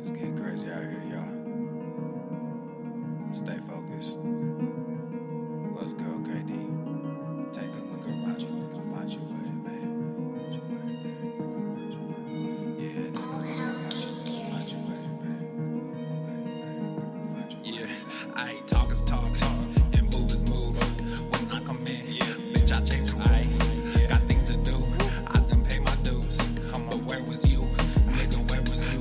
It's getting crazy out here, y'all. Stay focused. Let's go, KD. Take a look around you, look to find your way, babe. Find your way, babe. Find your way. Yeah, take a look around you, look to find your way, babe. Find your way. Yeah, I talk is talk, and move is move. When I come in, bitch, I change the rule. Got things to do, I done pay my dues. But where was you? Nigga, where was you?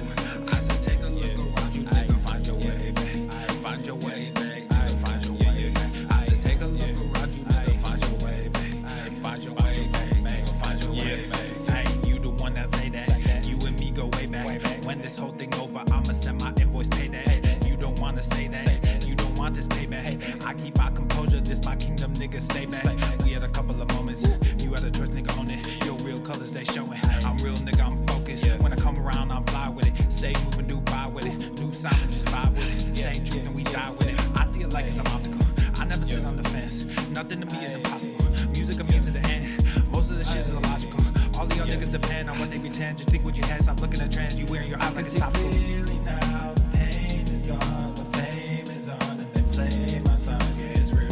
I said take a look around you, nigga, find your way, babe. Find your way, babe. Find your way, babe. I said take a look around you, nigga, find your way, babe. Find your way, babe. Find your way, babe. Hey, you the one that say that. You and me go way back. When this whole thing over, I'ma send my invoice, pay that. You don't wanna say that. You don't want this payback. I keep my composure, this my kingdom, nigga, stay back. We had a couple of moments. You had a choice, nigga, own it. Your real colors, they showing. I'm real, nigga, I'm focused. When I come around, I'm fly with it. Stay moving, do buy with it. New sound, just vibe with it. Same truth, and we die with it. I see it like it's an obstacle. I never sit on the fence. Nothing to me is impossible. Music of me to the end. Most of the shit is illogical. All of y'all niggas depend on what they pretend. Just think what you had. Stop looking at trends. You wearing your eyes like it's topical. Clearly now, the pain is gone, the fame is on, and they play my songs. Yeah, it's real.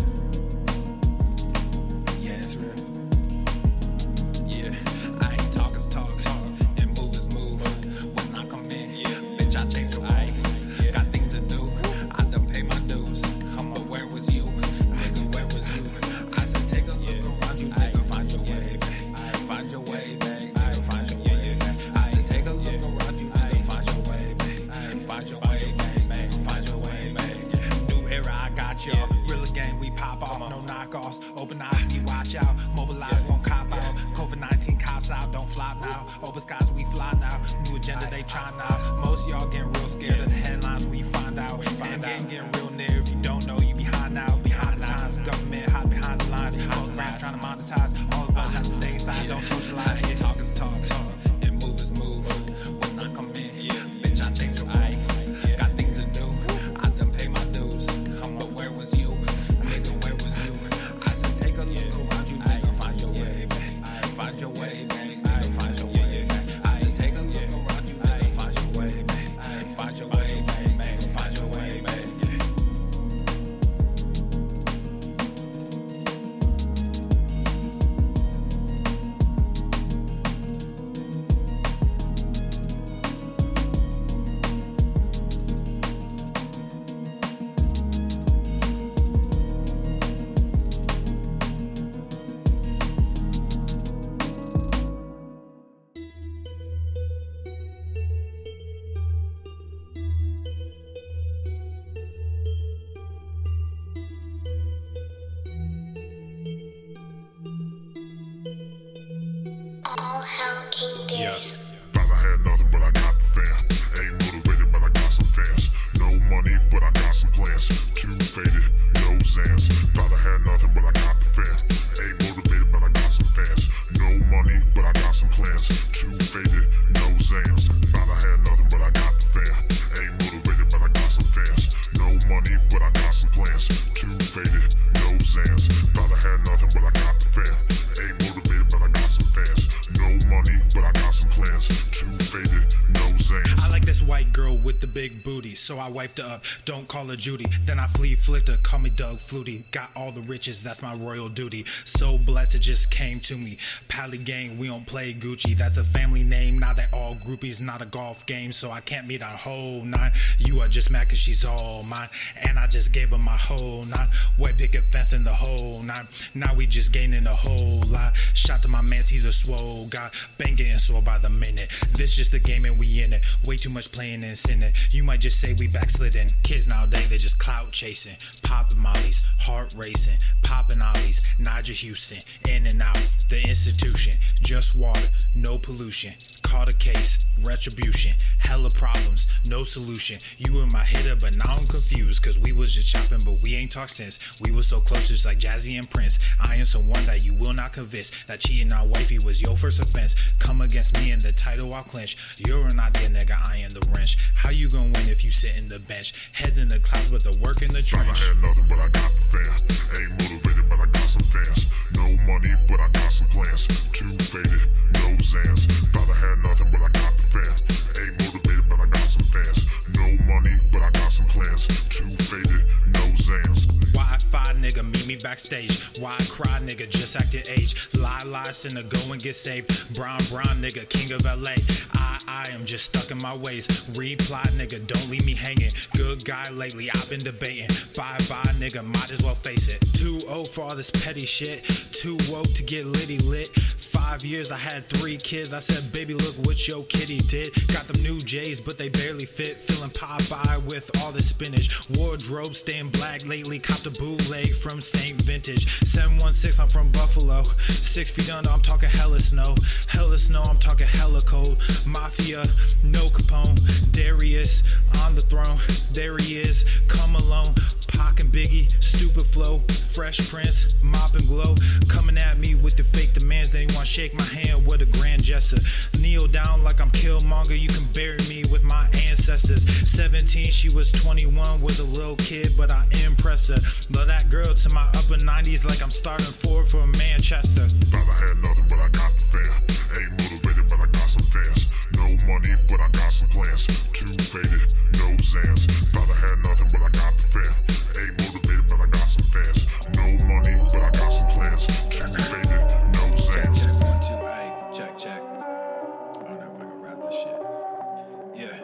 Yeah, it's real. Yeah, I ain't talk is talk, and move is move. When I come in, bitch, I change the rule. Got things to do, I done pay my dues. But where was you? Nigga, where was you? I said take a look around you, nigga, find your way, babe. Find your way, babe. Find your way, babe. I said take a look around you, nigga, find your way, babe. Find your way, babe. Find your way, babe. New era, I got y'all. Real gang, we pop off, no knockoffs. Open eyes, we watch out. Mobilize, won't cop out. COVID-19 cops out, don't flop now. Open skies, we fly now. New agenda, they try now. Most y'all getting real scared of the headlines when you find out. End game getting real near. If you don't know, you behind now. Behind the times, government hide behind the lines. Most brands trying to monetize. All of us have to stay inside, don't socialize. Yeah, talk is talk, and move is move. When I come in, bitch, I change the rule. Got things to do, I done pay my dues. But where was you? Nigga, where was you? I said take a look around you, nigga, find your way, babe. Find your way, babe. Find your way, babe. I said take a look around you, nigga, find your way, babe. Find your way, babe. Find your way, babe. All hell King Darius. Thought I had nothing, but I got the fam. Ain't motivated, but I got some fans. No money, but I got some plans. Too faded, no Zans. Thought I had nothing, but I got the fam. Ain't motivated, but I got some fans. No money, but I got some plans. Too faded, no Zans. Thought I had nothing, but I got the fam. Ain't motivated, but I got some fans. No money, but I got some plans. Too faded, no Zans. Thought I had nothing, but I got the fam. Ain't motivated, but I got some fans. No money, but I got some plans. Too faded, no Zans. I like this white girl with the big booty, so I wiped her up. Don't call her Judy. Then I flicked her, call me Doug Flutie. Got all the riches, that's my royal duty. So blessed it just came to me. Pally gang, we don't play Gucci. That's a family name. Now they all groupies, not a golf game, so I can't meet our whole nine. You are just mad cause she's all mine, and I just gave her my whole nine. White picket fence in the whole nine. Now we just gaining a whole lot. Shot to my man, he the swole guy. Bang getting sore by the minute. This just the game and we in it. Way too much playing and sinning. You might just say we backslidden. Kids nowadays, they just clout chasing. Popping mollies, heart racing. Popping ollies, Nigel Houston. In and out, the institution. Just water, no pollution. Caught a case, retribution. Hella problems, no solution. You were my hitter, but now I'm confused. Cause we was just chopping, but we ain't talked since. We was so close, just like Jazzy and Prince. I am someone that you will not convince. That cheating on wifey was your first offense. Come against me and the title I'll clinch. You're an idea, nigga, I am the wrench. How you gonna win if you sit in the bench? Heads in the clouds, but the work in the trench. Thought I had nothing, but I got the fam. Ain't motivated, but I got some fans. No money, but I got some plans. Too faded, no Zans. Thought I had nothing, but I got the fam. Ain't motivated, but I got some fans. plans. Too faded, no Zans. Wi-Fi nigga, meet me backstage. Why cry nigga, just act your age. Lie, sinner, go and get saved. Brown nigga, king of LA. I am just stuck in my ways. Reply nigga, don't leave me hanging. Good guy lately, I've been debating. Bye nigga, might as well face it. Too old for all this petty shit. Too woke to get litty lit. 5 years, I had 3 kids. I said, baby, look what your kitty did. Got them new J's, but they barely fit. Feeling Popeye with all the spinach. Wardrobe staying black lately. Copped a bootleg from St. Vintage. 716, I'm from Buffalo. 6 feet under, I'm talking hella snow. Hella snow, I'm talking hella cold. Mafia, no Capone. Darius on the throne. There he is, come alone. Pac and Biggie, stupid flow. Fresh Prince, mop and glow. Coming at me with the fake demands. Then you want to shake my hand with a grand gesture. Kneel down like I'm Killmonger. You can bury me with my ancestors. 17, she was 21 with a little kid, but I impress her. Love that girl to my upper 90s like I'm starting forward for Manchester. Thought I had nothing, but I got the fare. Ain't motivated, but I got some fast. No money, but I got some plans. Too faded, no Zans. Thought I had nothing, but I got the fare. Ain't motivated, but I got some fast. No money, but I got some plans. Too faded, no Zans. Check, 1, 2, check. I don't know if I can rap this shit. Yeah.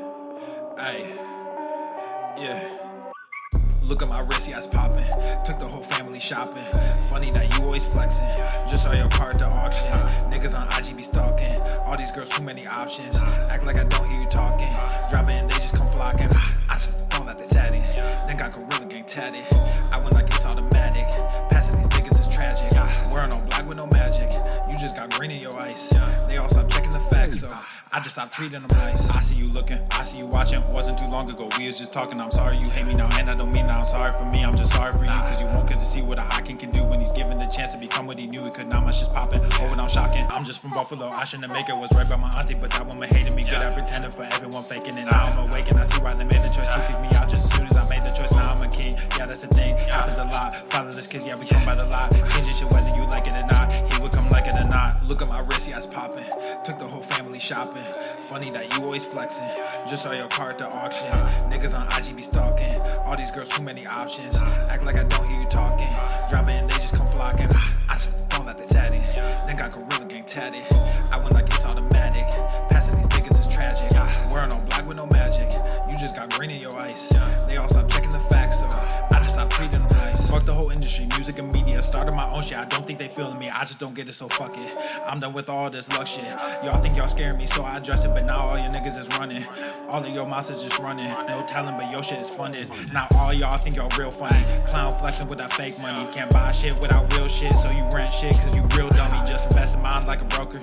Look at my wrist, yeah, it's poppin'. Took the whole family shopping. Funny that you always flexing. Just saw your car at the auction. Niggas on IG be stalking. All these girls, too many options. Act like I don't hear you talking. Drop it and they just come flocking. I just don't let they tatted. Then got Gorilla Gang tatted. I went like it's automatic. Passing these niggas is tragic. Wearing all black with no magic. You just got green in your ice. They all stop checking the facts, so I just stopped treating them nice. I see you looking, I see you watching. Wasn't too long ago, we was just talking. I'm sorry you hate me now, and I don't mean that I'm sorry for me. I'm just sorry for you, cause you won't get to see what a hot king can do when he's given the chance to become what he knew he could. Now my shit's popping, oh and I'm shocking. I'm just from Buffalo, I shouldn't make it. Was right by my auntie, but that woman hated me. Good at pretending for everyone faking it. Now I'm awake and I see why they made the choice to kick me out just as soon as I made the choice. Now I'm a king, yeah that's the thing, happens a lot. Fatherless kids, yeah we come by the lot. Changing shit whether you like it or not. He would come like it or not. Look at my wrist, yeah it's popping. Took the whole family shopping. Funny that you always flexing. Just saw your car at the auction. Niggas on IG be stalking. All these girls, too many options. Act like I don't hear you talking. Drop it and they just come flocking. I just don't let they tatted. Then got Gorilla Gang tatted. I went like it's automatic. Passing these niggas is tragic. Wearing all black with no magic. You just got green in your ice. They all stop checking the facts, so I just stopped treating them nice. Fuck the whole industry, music and media. Started my own shit, I don't think they feeling me. I just don't get it, so fuck it. I'm done with all this luck shit. Y'all think y'all scaring me, so I address it. But now all your niggas is running. All of your mouths is just running. No talent, but your shit is funded. Now all y'all think y'all real funny. Clown flexing with that fake money. Can't buy shit without real shit, so you rent shit cause you real dummy. Just invest in mine like a broker.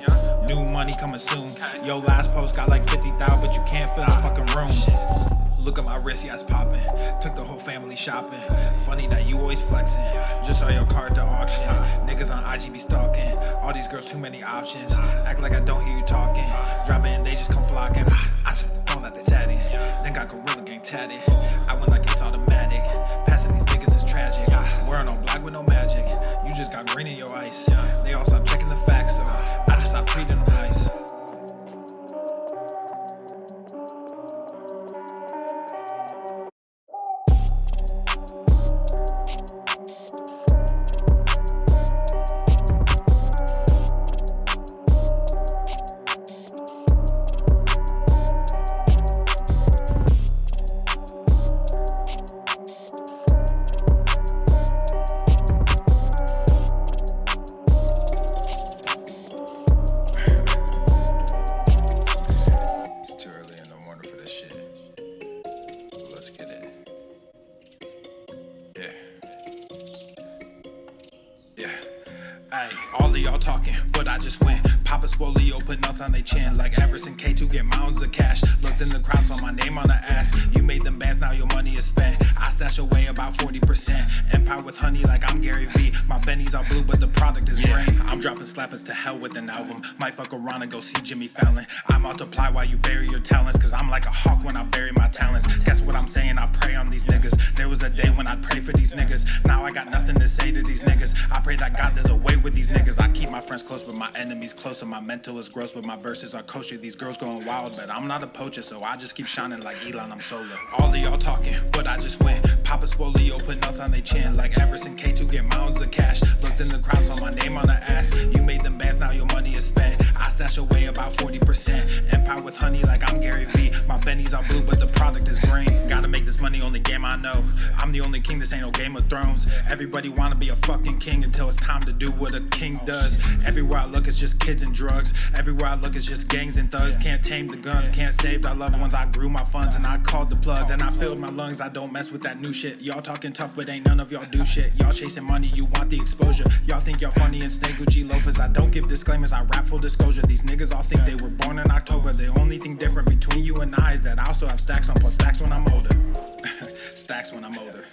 New money coming soon. Yo last post got like 50,000, but you can't fill the fucking room. Look at my wrist, yeah it's popping. Took the whole family shopping. Funny that you always flexing. Just saw your car at the auction. Niggas on IG be stalking. All these girls, too many options. Act like I don't hear you talking. Drop it and they just come flocking. I just don't let they tatted. Then got Gorilla Gang tatted. I went like it's automatic. Passing these niggas is tragic. Wearing all black with no magic. You just got green in your ice. They all stop checking the facts, so I just stopped treating them nice. All of y'all talking, but I just went. Papa Swole, put nuts on their chin. Like Everson K2 get mounds of cash. Looked in the crowd, saw my name on the ass. You made them bands, now your money is spent. I stash away about 40%. Empire with honey like I'm Gary V. My bennies are blue, but the product is gray. I'm dropping slappers to hell with an album. Might fuck around and go see Jimmy Fallon. I multiply while you bury your talents. Cause I'm like a hawk when I bury my talents. Guess what I'm saying? I pray on these niggas. There was a day when I'd pray for these these niggas. Now I got nothing to say to these niggas. I pray that God does away with these niggas. I keep my friends close, but my enemies closer. My mental is gross, but my verses are kosher. These girls going wild, but I'm not a poacher, so I just keep shining like Elon, I'm solar. All of y'all talking, but I just win. Papa Swole, open nuts on they chin. Like Everson K2, get mounds of cash. Looked in the crowd, saw my name on the ass. You made them bands, now your money is spent. I stash away about 40%. Empire with honey like I'm Gary V. My bennies are blue, but the product is green. Gotta make this money, only game I know. I'm the only king, this ain't no Game of Thrones. Everybody wanna be a fucking king until it's time to do what a king does. Everywhere I look, it's just kids and drugs. Everywhere I look, it's just gangs and thugs. Can't tame the guns, can't save our loved ones. I grew my funds and I called the plug. Then I filled my lungs, I don't mess with that new shit. Y'all talking tough, but ain't none of y'all do shit. Y'all chasing money, you want the exposure. Y'all think y'all funny and snake Gucci loafers. I don't give disclaimers, I rap full disclosure. These niggas all think they were born in October. The only thing different between you and I is that I also have stacks on plus stacks when I'm older. Stacks when I'm older.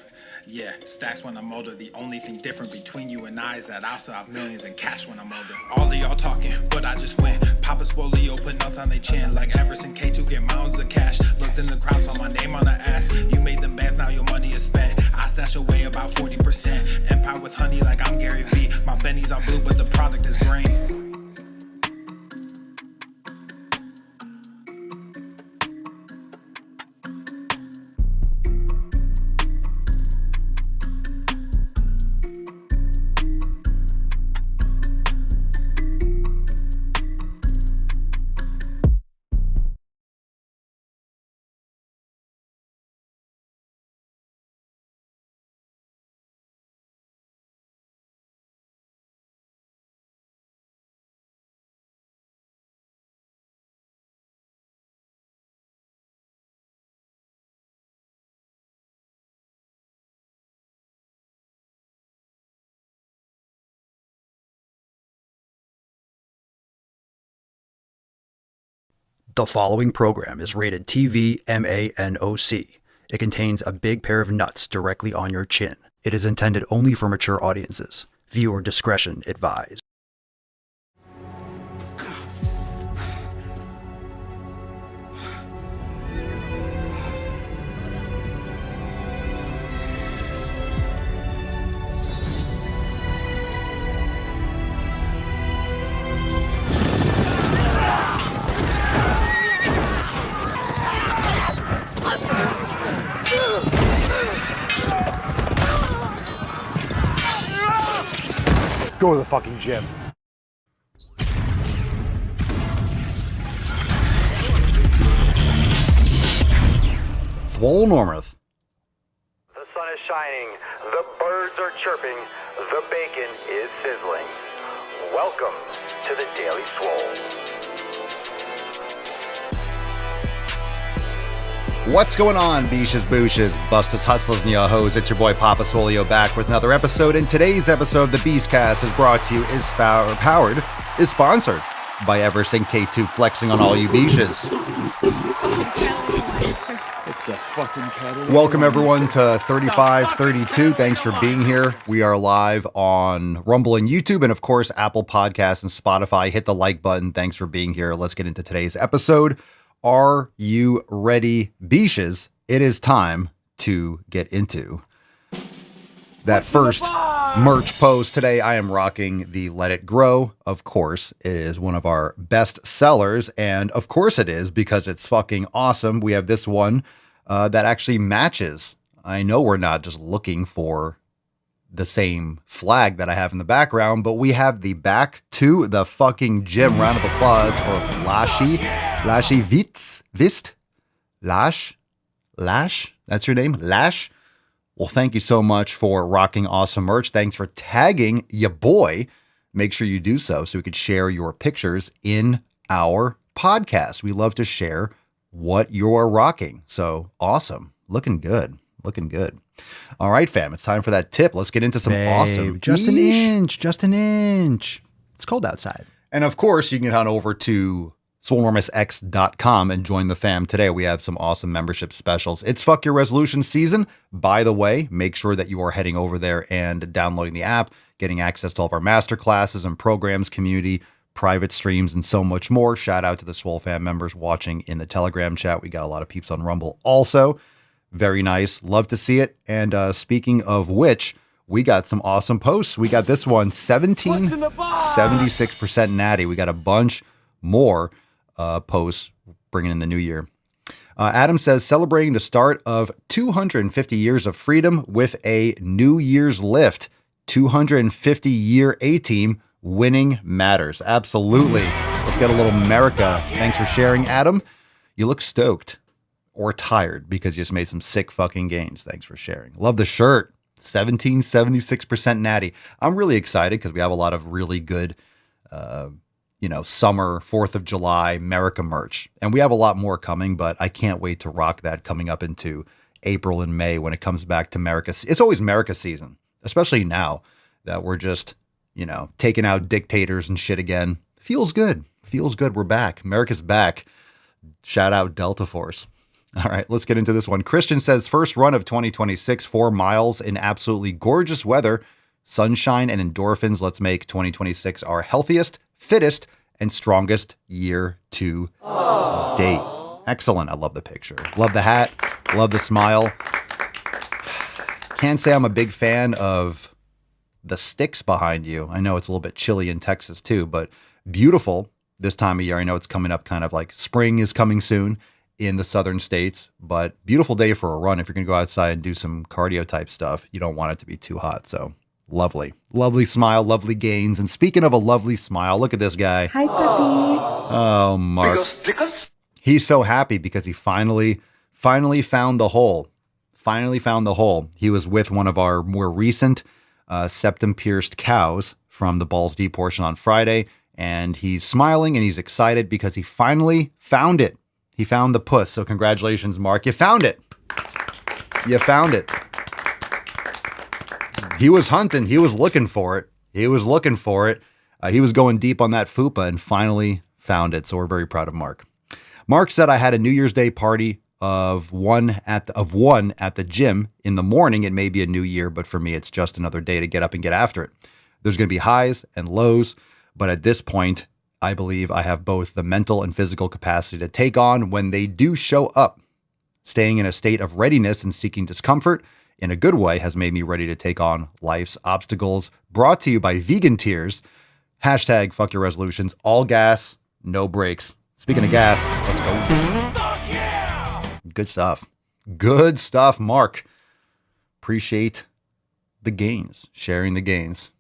Yeah, stacks when I'm older. The only thing different between you and I is that I also have millions in cash when I'm older. All of y'all talking, but I just win. Papa Swole, open nuts on they chin. Like Everson K2, get mounds of cash. Looked in the crowd, saw my name on the ass. You made them bands, now your money is spent. I stash away about 40%. Empire with honey like I'm Gary V. My bennies are blue, but the product is green. The following program is rated TV MANOC. It contains a big pair of nuts directly on your chin. It is intended only for mature audiences. Viewer discretion advised. Go to the fucking gym. Swole Normuth. The sun is shining, the birds are chirping, the bacon is sizzling. Welcome to the Daily Swole. What's going on, beaches, booshes, bustas, hustlers, and yo-hos? It's your boy Papa Swolio back with another episode. And today's episode of the Beastcast is brought to you, is sponsored by Everson K2 flexing on all you beaches. It's a fucking kettle. Welcome everyone to 3532. Thanks for being here. We are live on Rumble and YouTube, and of course Apple Podcasts and Spotify. Hit the like button. Thanks for being here. Let's get into today's episode. Are you ready, beaches? It is time to get into that first merch post. Today I am rocking the Let It Grow. Of course, it is one of our best sellers, and of course it is because it's fucking awesome. We have this one that actually matches. I know we're not just looking for the same flag that I have in the background, but we have the Back to the Fucking Gym. Round of applause for Lash, that's your name? Lash? Well, thank you so much for rocking awesome merch. Thanks for tagging your boy. Make sure you do so we could share your pictures in our podcast. We love to share what you're rocking. So awesome. Looking good. All right, fam. It's time for that tip. Let's get into some awesome. Just an inch. It's cold outside. And of course, you can get on over to swolenormousx.com and join the fam today. We have some awesome membership specials. It's Fuck Your Resolution season. By the way, make sure that you are heading over there and downloading the app, getting access to all of our master classes and programs, community, private streams, and so much more. Shout out to the Swole fam members watching in the Telegram chat. We got a lot of peeps on Rumble also. Very nice. Love to see it. And speaking of which, we got some awesome posts. We got this one, 76% natty. We got a bunch more posts bringing in the new year. Adam says, celebrating the start of 250 years of freedom with a New Year's lift. 250-year A-team, winning matters. Absolutely. Let's get a little America. Thanks for sharing, Adam. You look stoked or tired because you just made some sick fucking gains. Thanks for sharing. Love the shirt. 76% natty. I'm really excited because we have a lot of really good, summer, 4th of July, America merch. And we have a lot more coming, but I can't wait to rock that coming up into April and May when it comes back to America. It's always America season, especially now that we're just, taking out dictators and shit again. Feels good. Feels good. We're back. America's back. Shout out Delta Force. All right, let's get into this one. Christian says, first run of 2026, 4 miles in absolutely gorgeous weather, sunshine and endorphins. Let's make 2026 our healthiest, fittest, and strongest year to date. Excellent. I love the picture. Love the hat. Love the smile. Can't say I'm a big fan of the sticks behind you. I know it's a little bit chilly in Texas too, but beautiful this time of year. I know it's coming up kind of like spring is coming soon in the southern states, but beautiful day for a run. If you're going to go outside and do some cardio type stuff, you don't want it to be too hot. So lovely, lovely smile, lovely gains. And speaking of a lovely smile, look at this guy. Hi, puppy. Oh, Mark. He's so happy because he finally found the hole. Finally found the hole. He was with one of our more recent septum pierced cows from the Balls Deep portion on Friday. And he's smiling and he's excited because he finally found it. He found the puss. So congratulations, Mark. You found it. You found it. He was hunting. He was looking for it. He was looking for it. He was going deep on that fupa and finally found it. So we're very proud of Mark. Mark said, I had a New Year's Day party of one at the gym in the morning. It may be a new year, but for me, it's just another day to get up and get after it. There's going to be highs and lows, but at this point, I believe I have both the mental and physical capacity to take on when they do show up. Staying in a state of readiness and seeking discomfort in a good way has made me ready to take on life's obstacles. Brought to you by Vegan Tears. Hashtag fuck your resolutions. All gas, no brakes. Speaking of gas, let's go. Good stuff. Good stuff, Mark. Appreciate the gains. Sharing the gains.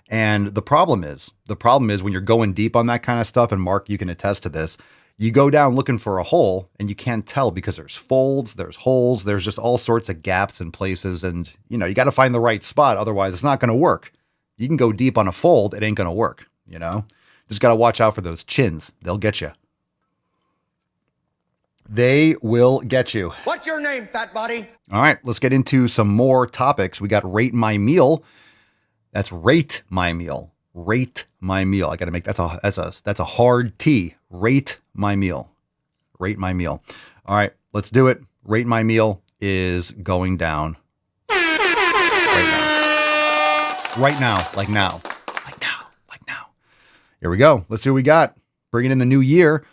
And the problem is when you're going deep on that kind of stuff, and Mark, you can attest to this, you go down looking for a hole and you can't tell because there's folds, there's holes, there's just all sorts of gaps in places. And, you got to find the right spot. Otherwise, it's not going to work. You can go deep on a fold. It ain't going to work. Just got to watch out for those chins. They'll get you. They will get you. What's your name, fat body? All right, let's get into some more topics. We got Rate My Meal. That's Rate My Meal. Rate My Meal. I got to make that's a hard T. Rate My Meal. Rate My Meal. All right, let's do it. Rate My Meal is going down right now. Like now. Here we go. Let's see what we got. Bringing in the new year.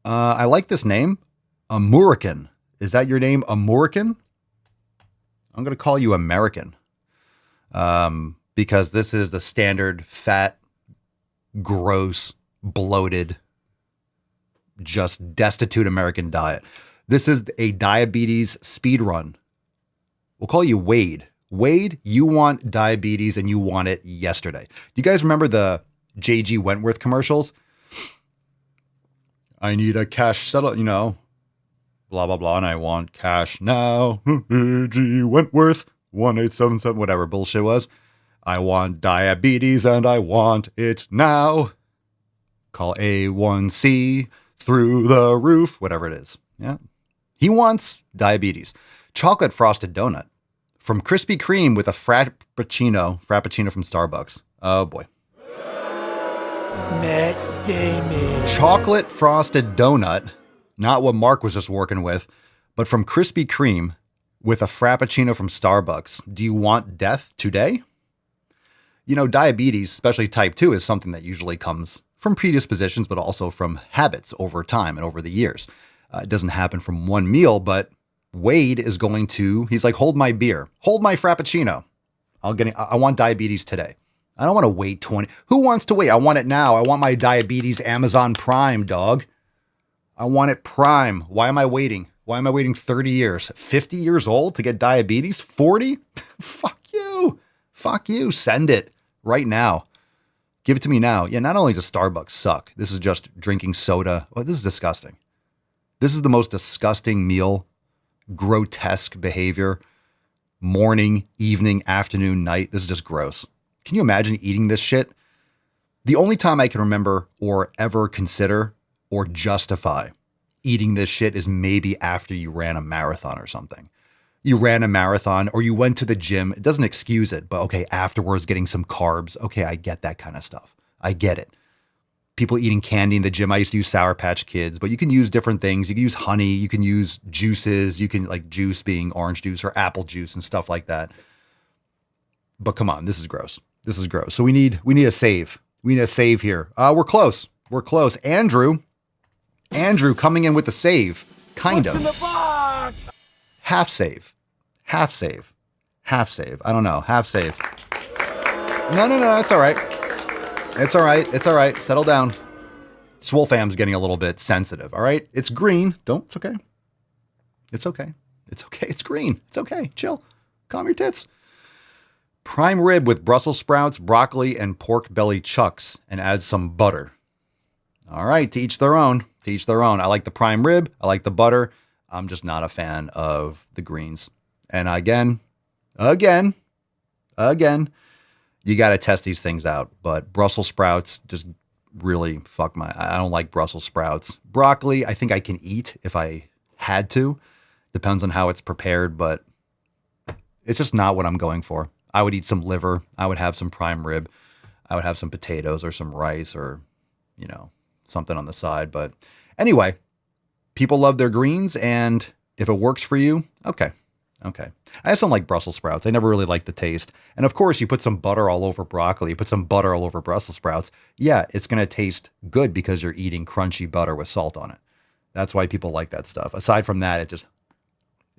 I like this name. American. Is that your name, American? I'm going to call you American. Because this is the standard fat, gross, bloated, just destitute American diet. This is a diabetes speed run. We'll call you Wade. Wade, you want diabetes and you want it yesterday. Do you guys remember the J.G. Wentworth commercials? I need a cash settle, blah, blah, blah, and I want cash now. J.G. Wentworth, 1877, whatever bullshit was. I want diabetes and I want it now. Call A1C through the roof, whatever it is. Yeah. He wants diabetes. Chocolate frosted donut from Krispy Kreme with a frappuccino from Starbucks. Oh boy. Matt Damon. Chocolate frosted donut, not what Mark was just working with, but from Krispy Kreme with a frappuccino from Starbucks. Do you want death today? Diabetes, especially type 2, is something that usually comes from predispositions, but also from habits over time and over the years. It doesn't happen from one meal, but Wade is going to, he's like, hold my beer, hold my Frappuccino. I want diabetes today. I don't want to wait 20. Who wants to wait? I want it now. I want my diabetes Amazon Prime, dog. I want it Prime. Why am I waiting? Why am I waiting 30 years? 50 years old to get diabetes? 40? Fuck you. Fuck you. Send it right now. Give it to me now. Yeah, not only does Starbucks suck, this is just drinking soda. Oh, this is disgusting. This is the most disgusting meal, grotesque behavior. Morning, evening, afternoon, night. This is just gross. Can you imagine eating this shit? The only time I can remember or ever consider or justify eating this shit is maybe after you ran a marathon or something. You ran a marathon or you went to the gym. It doesn't excuse it, but okay, afterwards getting some carbs. Okay, I get that kind of stuff. I get it. People eating candy in the gym. I used to use Sour Patch Kids, but you can use different things. You can use honey. You can use juices. You can, like, juice being orange juice or apple juice and stuff like that. But come on, this is gross. This is gross. So we need a save. We need a save here. We're close. We're close. Andrew coming in with the save. Kind of. What's in the box? Half save. Half save. Half save. I don't know. Half save. No. It's all right. It's all right. It's all right. Settle down. Swole fam's getting a little bit sensitive. All right. It's green. It's okay. It's okay. It's okay. It's green. It's okay. Chill. Calm your tits. Prime rib with Brussels sprouts, broccoli, and pork belly chucks, and add some butter. All right. To each their own. To each their own. I like the prime rib. I like the butter. I'm just not a fan of the greens. And again, you got to test these things out. But Brussels sprouts just really I don't like Brussels sprouts. Broccoli, I think I can eat if I had to. Depends on how it's prepared, but it's just not what I'm going for. I would eat some liver. I would have some prime rib. I would have some potatoes or some rice or, something on the side. But anyway, people love their greens, and if it works for you, okay. I just don't like Brussels sprouts. I never really liked the taste. And of course, you put some butter all over broccoli, you put some butter all over Brussels sprouts. Yeah, it's going to taste good because you're eating crunchy butter with salt on it. That's why people like that stuff. Aside from that, it's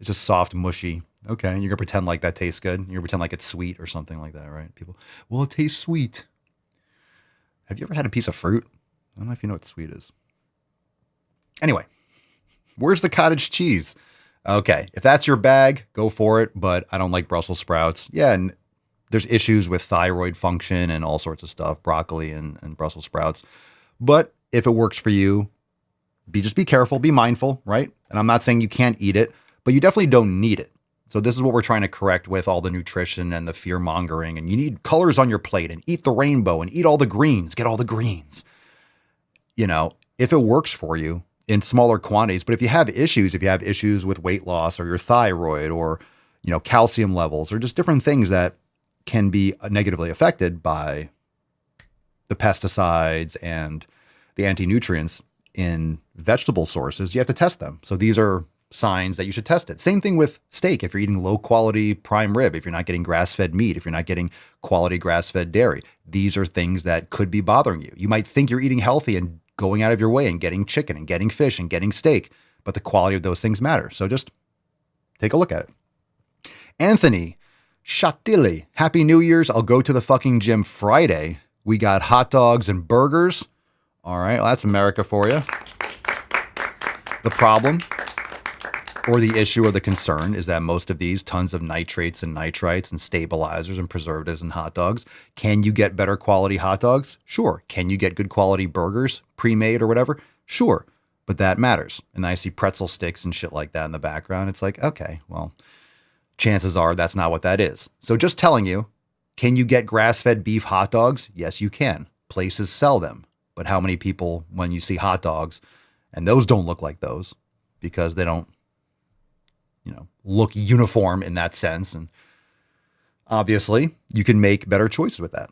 just soft, mushy. Okay, you're going to pretend like that tastes good. You're going to pretend like it's sweet or something like that, right? People, well, it tastes sweet. Have you ever had a piece of fruit? I don't know if you know what sweet is. Anyway, where's the cottage cheese? Okay, if that's your bag, go for it, but I don't like Brussels sprouts. Yeah, and there's issues with thyroid function and all sorts of stuff, broccoli and Brussels sprouts. But if it works for you, just be careful, be mindful, right? And I'm not saying you can't eat it, but you definitely don't need it. So this is what we're trying to correct with all the nutrition and the fear mongering. And you need colors on your plate and eat the rainbow and eat all the greens, get all the greens. If it works for you, in smaller quantities. But if you have issues with weight loss or your thyroid or, calcium levels or just different things that can be negatively affected by the pesticides and the anti-nutrients in vegetable sources, you have to test them. So these are signs that you should test it. Same thing with steak. If you're eating low quality prime rib, if you're not getting grass-fed meat, if you're not getting quality grass-fed dairy, these are things that could be bothering you. You might think you're eating healthy and going out of your way and getting chicken and getting fish and getting steak, but the quality of those things matter. So just take a look at it. Anthony Shatili, Happy New Year's. I'll go to the fucking gym Friday. We got hot dogs and burgers. All right, well, that's America for you. The problem or the issue or the concern is that most of these, tons of nitrates and nitrites and stabilizers and preservatives in hot dogs. Can you get better quality hot dogs? Sure. Can you get good quality burgers, pre-made or whatever? Sure. But that matters. And I see pretzel sticks and shit like that in the background. It's like, okay, well, chances are that's not what that is. So just telling you, can you get grass-fed beef hot dogs? Yes, you can. Places sell them. But how many people, when you see hot dogs, and those don't look like those because they don't, look uniform in that sense. And obviously you can make better choices with that.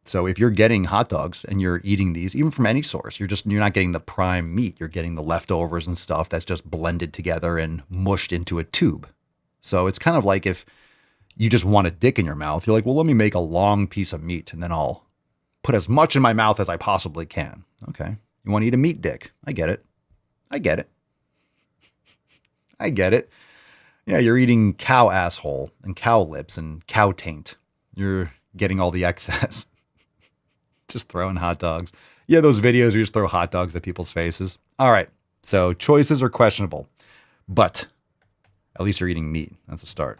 So if you're getting hot dogs and you're eating these, even from any source, you're not getting the prime meat. You're getting the leftovers and stuff that's just blended together and mushed into a tube. So it's kind of like if you just want a dick in your mouth, you're like, well, let me make a long piece of meat and then I'll put as much in my mouth as I possibly can. Okay. You want to eat a meat dick. I get it. I get it. Yeah, you're eating cow asshole and cow lips and cow taint. You're getting all the excess. Just throwing hot dogs. Yeah, those videos where you just throw hot dogs at people's faces. All right. So choices are questionable, but at least you're eating meat. That's a start.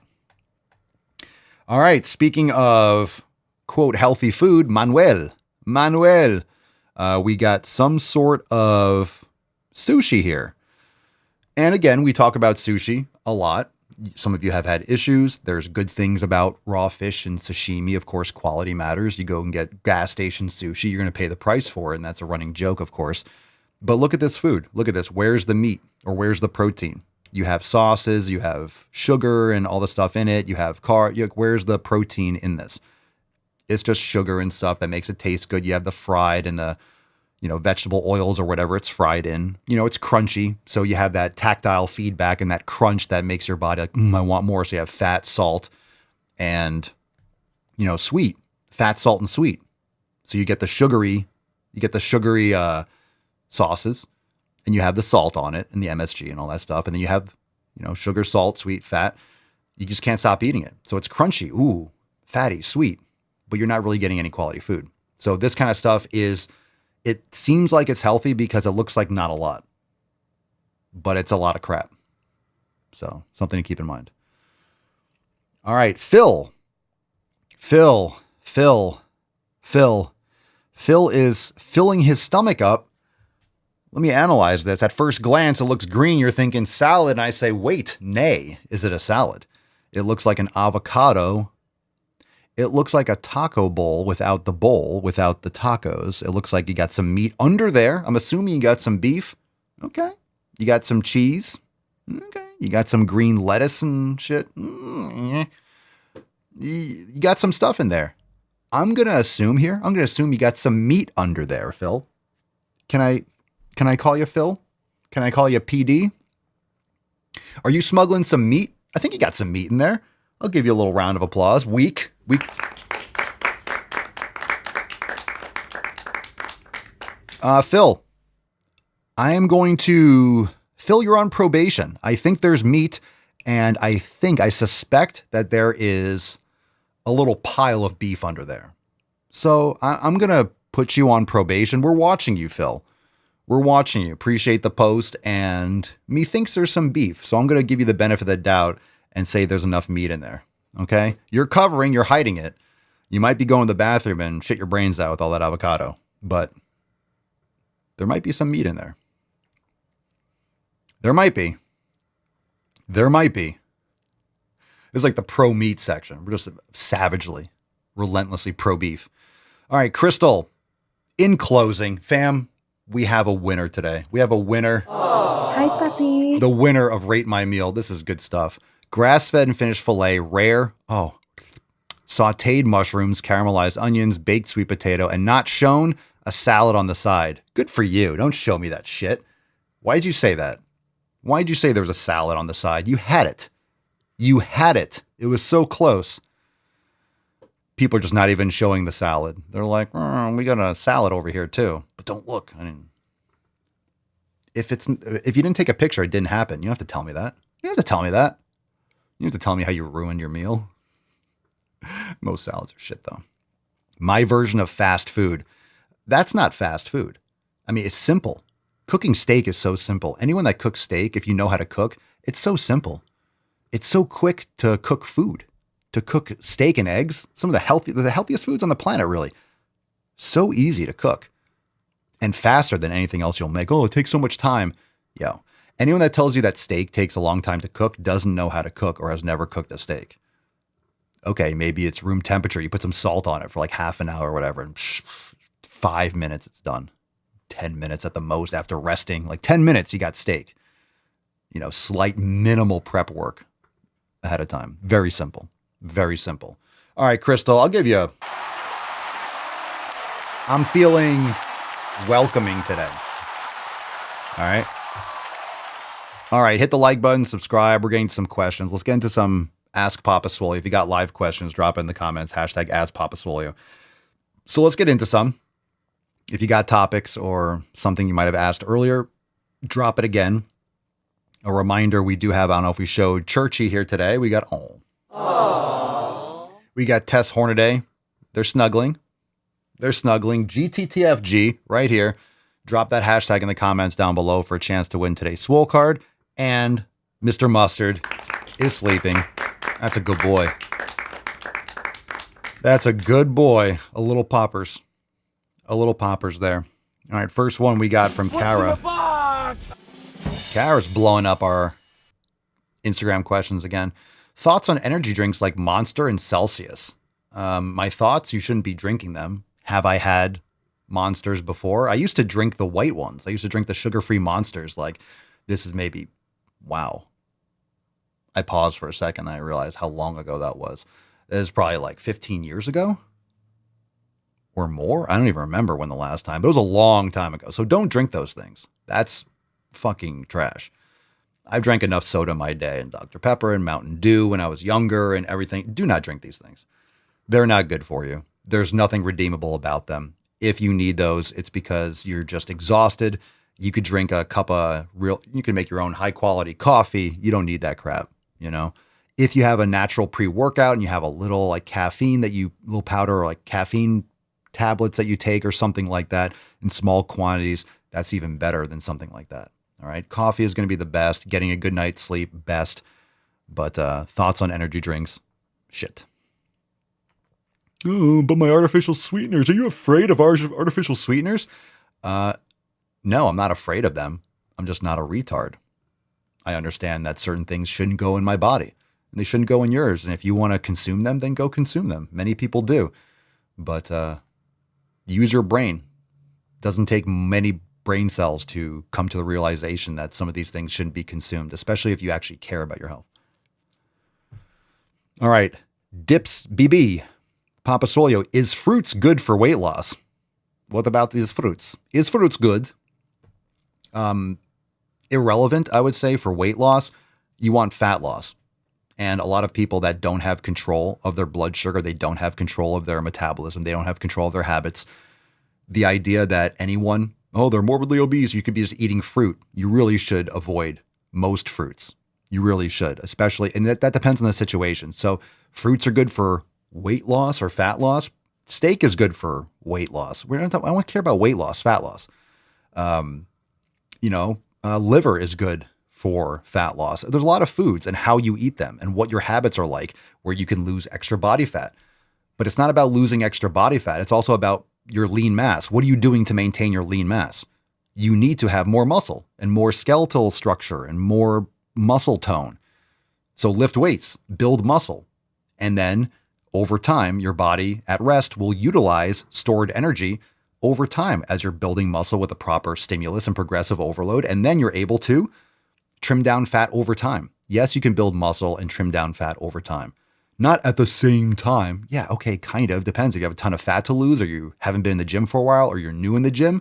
All right. Speaking of, quote, healthy food, Manuel, we got some sort of sushi here. And again, we talk about sushi a lot. Some of you have had issues. There's good things about raw fish and sashimi. Of course, quality matters. You go and get gas station sushi, you're going to pay the price for it. And that's a running joke, of course. But look at this food. Look at this. Where's the meat or where's the protein? You have sauces, you have sugar and all the stuff in it. You have where's the protein in this? It's just sugar and stuff that makes it taste good. You have the fried and the, vegetable oils or whatever it's fried in. It's crunchy. So you have that tactile feedback and that crunch that makes your body like, I want more. So you have fat, salt, and, sweet. Fat, salt, and sweet. So you get the sugary sauces, and you have the salt on it and the MSG and all that stuff. And then you have, sugar, salt, sweet, fat. You just can't stop eating it. So it's crunchy. Ooh, fatty, sweet, but you're not really getting any quality food. So this kind of stuff it seems like it's healthy because it looks like not a lot, but it's a lot of crap. So something to keep in mind. All right. Phil is filling his stomach up. Let me analyze this. At first glance, it looks green. You're thinking salad. And I say, wait, nay, is it a salad? It looks like an avocado. It looks like a taco bowl without the tacos. It looks like you got some meat under there. I'm assuming you got some beef. Okay. You got some cheese. Okay. You got some green lettuce and shit. You got some stuff in there. I'm going to assume you got some meat under there, Phil. Can I call you Phil? Can I call you PD? Are you smuggling some meat? I think you got some meat in there. I'll give you a little round of applause. Weak. Phil, I am going to... Phil, you're on probation. I think there's meat, and I suspect that there is a little pile of beef under there. So I'm going to put you on probation. We're watching you, Phil. We're watching you. Appreciate the post, and me thinks there's some beef. So I'm going to give you the benefit of the doubt and say there's enough meat in there. Okay? You're hiding it. You might be going to the bathroom and shit your brains out with all that avocado, but there might be some meat in there. There might be. It's like the pro meat section. We're just savagely, relentlessly pro beef. All right, Crystal, in closing, fam, we have a winner today. We have a winner. Hi, puppy. The winner of Rate My Meal. This is good stuff. Grass-fed and finished filet, rare. Oh, sauteed mushrooms, caramelized onions, baked sweet potato, and not shown, a salad on the side. Good for you. Don't show me that shit. Why'd you say that? Why'd you say there was a salad on the side? You had it. It was so close. People are just not even showing the salad. They're like, we got a salad over here too. But don't look. If you didn't take a picture, it didn't happen. You don't have to tell me that. You don't have to tell me that. You have to tell me how you ruined your meal. Most salads are shit, though. My version of fast food. That's not fast food. It's simple. Cooking steak is so simple. Anyone that cooks steak, if you know how to cook, it's so simple. It's so quick to cook food. To cook steak and eggs, some of the healthiest foods on the planet, really. So easy to cook. And faster than anything else you'll make. Oh, it takes so much time. Yo. Anyone that tells you that steak takes a long time to cook doesn't know how to cook or has never cooked a steak. Okay, maybe it's room temperature. You put some salt on it for like half an hour or whatever, and 5 minutes, it's done. 10 minutes at the most after resting. Like 10 minutes, you got steak. Slight minimal prep work ahead of time. Very simple. Very simple. All right, Crystal, I'll give you I'm feeling welcoming today. All right. All right, hit the like button, subscribe. We're getting to some questions. Let's get into some Ask Papa Swole. If you got live questions, drop it in the comments. Hashtag Ask Papa Swole. So let's get into some. If you got topics or something you might have asked earlier, drop it again. A reminder, we do have, I don't know if we showed Churchy here today. We got, we got Tess Hornaday. They're snuggling. They're snuggling. GTTFG right here. Drop that hashtag in the comments down below for a chance to win today's Swole card. And Mr. Mustard is sleeping. That's a good boy. That's a good boy. A little poppers. A little poppers there. All right, first one we got from Kara. Kara's blowing up our Instagram questions again. Thoughts on energy drinks like Monster and Celsius? My thoughts, you shouldn't be drinking them. Have I had Monsters before? I used to drink the white ones. I used to drink the sugar-free Monsters. Like, this is maybe, wow. I paused for a second and I realized how long ago that was. It was probably like 15 years ago or more. I don't even remember when the last time, but it was a long time ago. So don't drink those things. That's fucking trash. I've drank enough soda in my day and Dr. Pepper and Mountain Dew when I was younger and everything. Do not drink these things. They're not good for you. There's nothing redeemable about them. If you need those, it's because you're just exhausted. You could drink a cup of you can make your own high quality coffee. You don't need that crap, you know? If you have a natural pre-workout and you have a little like caffeine little powder or like caffeine tablets that you take or something like that in small quantities, that's even better than something like that. All right. Coffee is going to be the best. Getting a good night's sleep, best. But thoughts on energy drinks? Shit. Oh, but my artificial sweeteners. Are you afraid of artificial sweeteners? No, I'm not afraid of them. I'm just not a retard. I understand that certain things shouldn't go in my body. And they shouldn't go in yours. And if you want to consume them, then go consume them. Many people do. But use your brain. Doesn't take many brain cells to come to the realization that some of these things shouldn't be consumed, especially if you actually care about your health. All right. Dips BB. Papa Solio, is fruits good for weight loss? What about these fruits? Is fruits good? Irrelevant, I would say, for weight loss. You want fat loss. And a lot of people that don't have control of their blood sugar, they don't have control of their metabolism, they don't have control of their habits. The idea that anyone, they're morbidly obese, you could be just eating fruit. You really should avoid most fruits. You really should, especially, and that depends on the situation. So fruits are good for weight loss or fat loss. Steak is good for weight loss. I don't care about weight loss, fat loss. Liver is good for fat loss. There's a lot of foods and how you eat them and what your habits are like where you can lose extra body fat. But it's not about losing extra body fat. It's also about your lean mass. What are you doing to maintain your lean mass? You need to have more muscle and more skeletal structure and more muscle tone. So lift weights, build muscle, and then over time, your body at rest will utilize stored energy over time as you're building muscle with a proper stimulus and progressive overload. And then you're able to trim down fat over time. Yes, you can build muscle and trim down fat over time. Not at the same time. Yeah, okay, kind of. Depends if you have a ton of fat to lose or you haven't been in the gym for a while or you're new in the gym.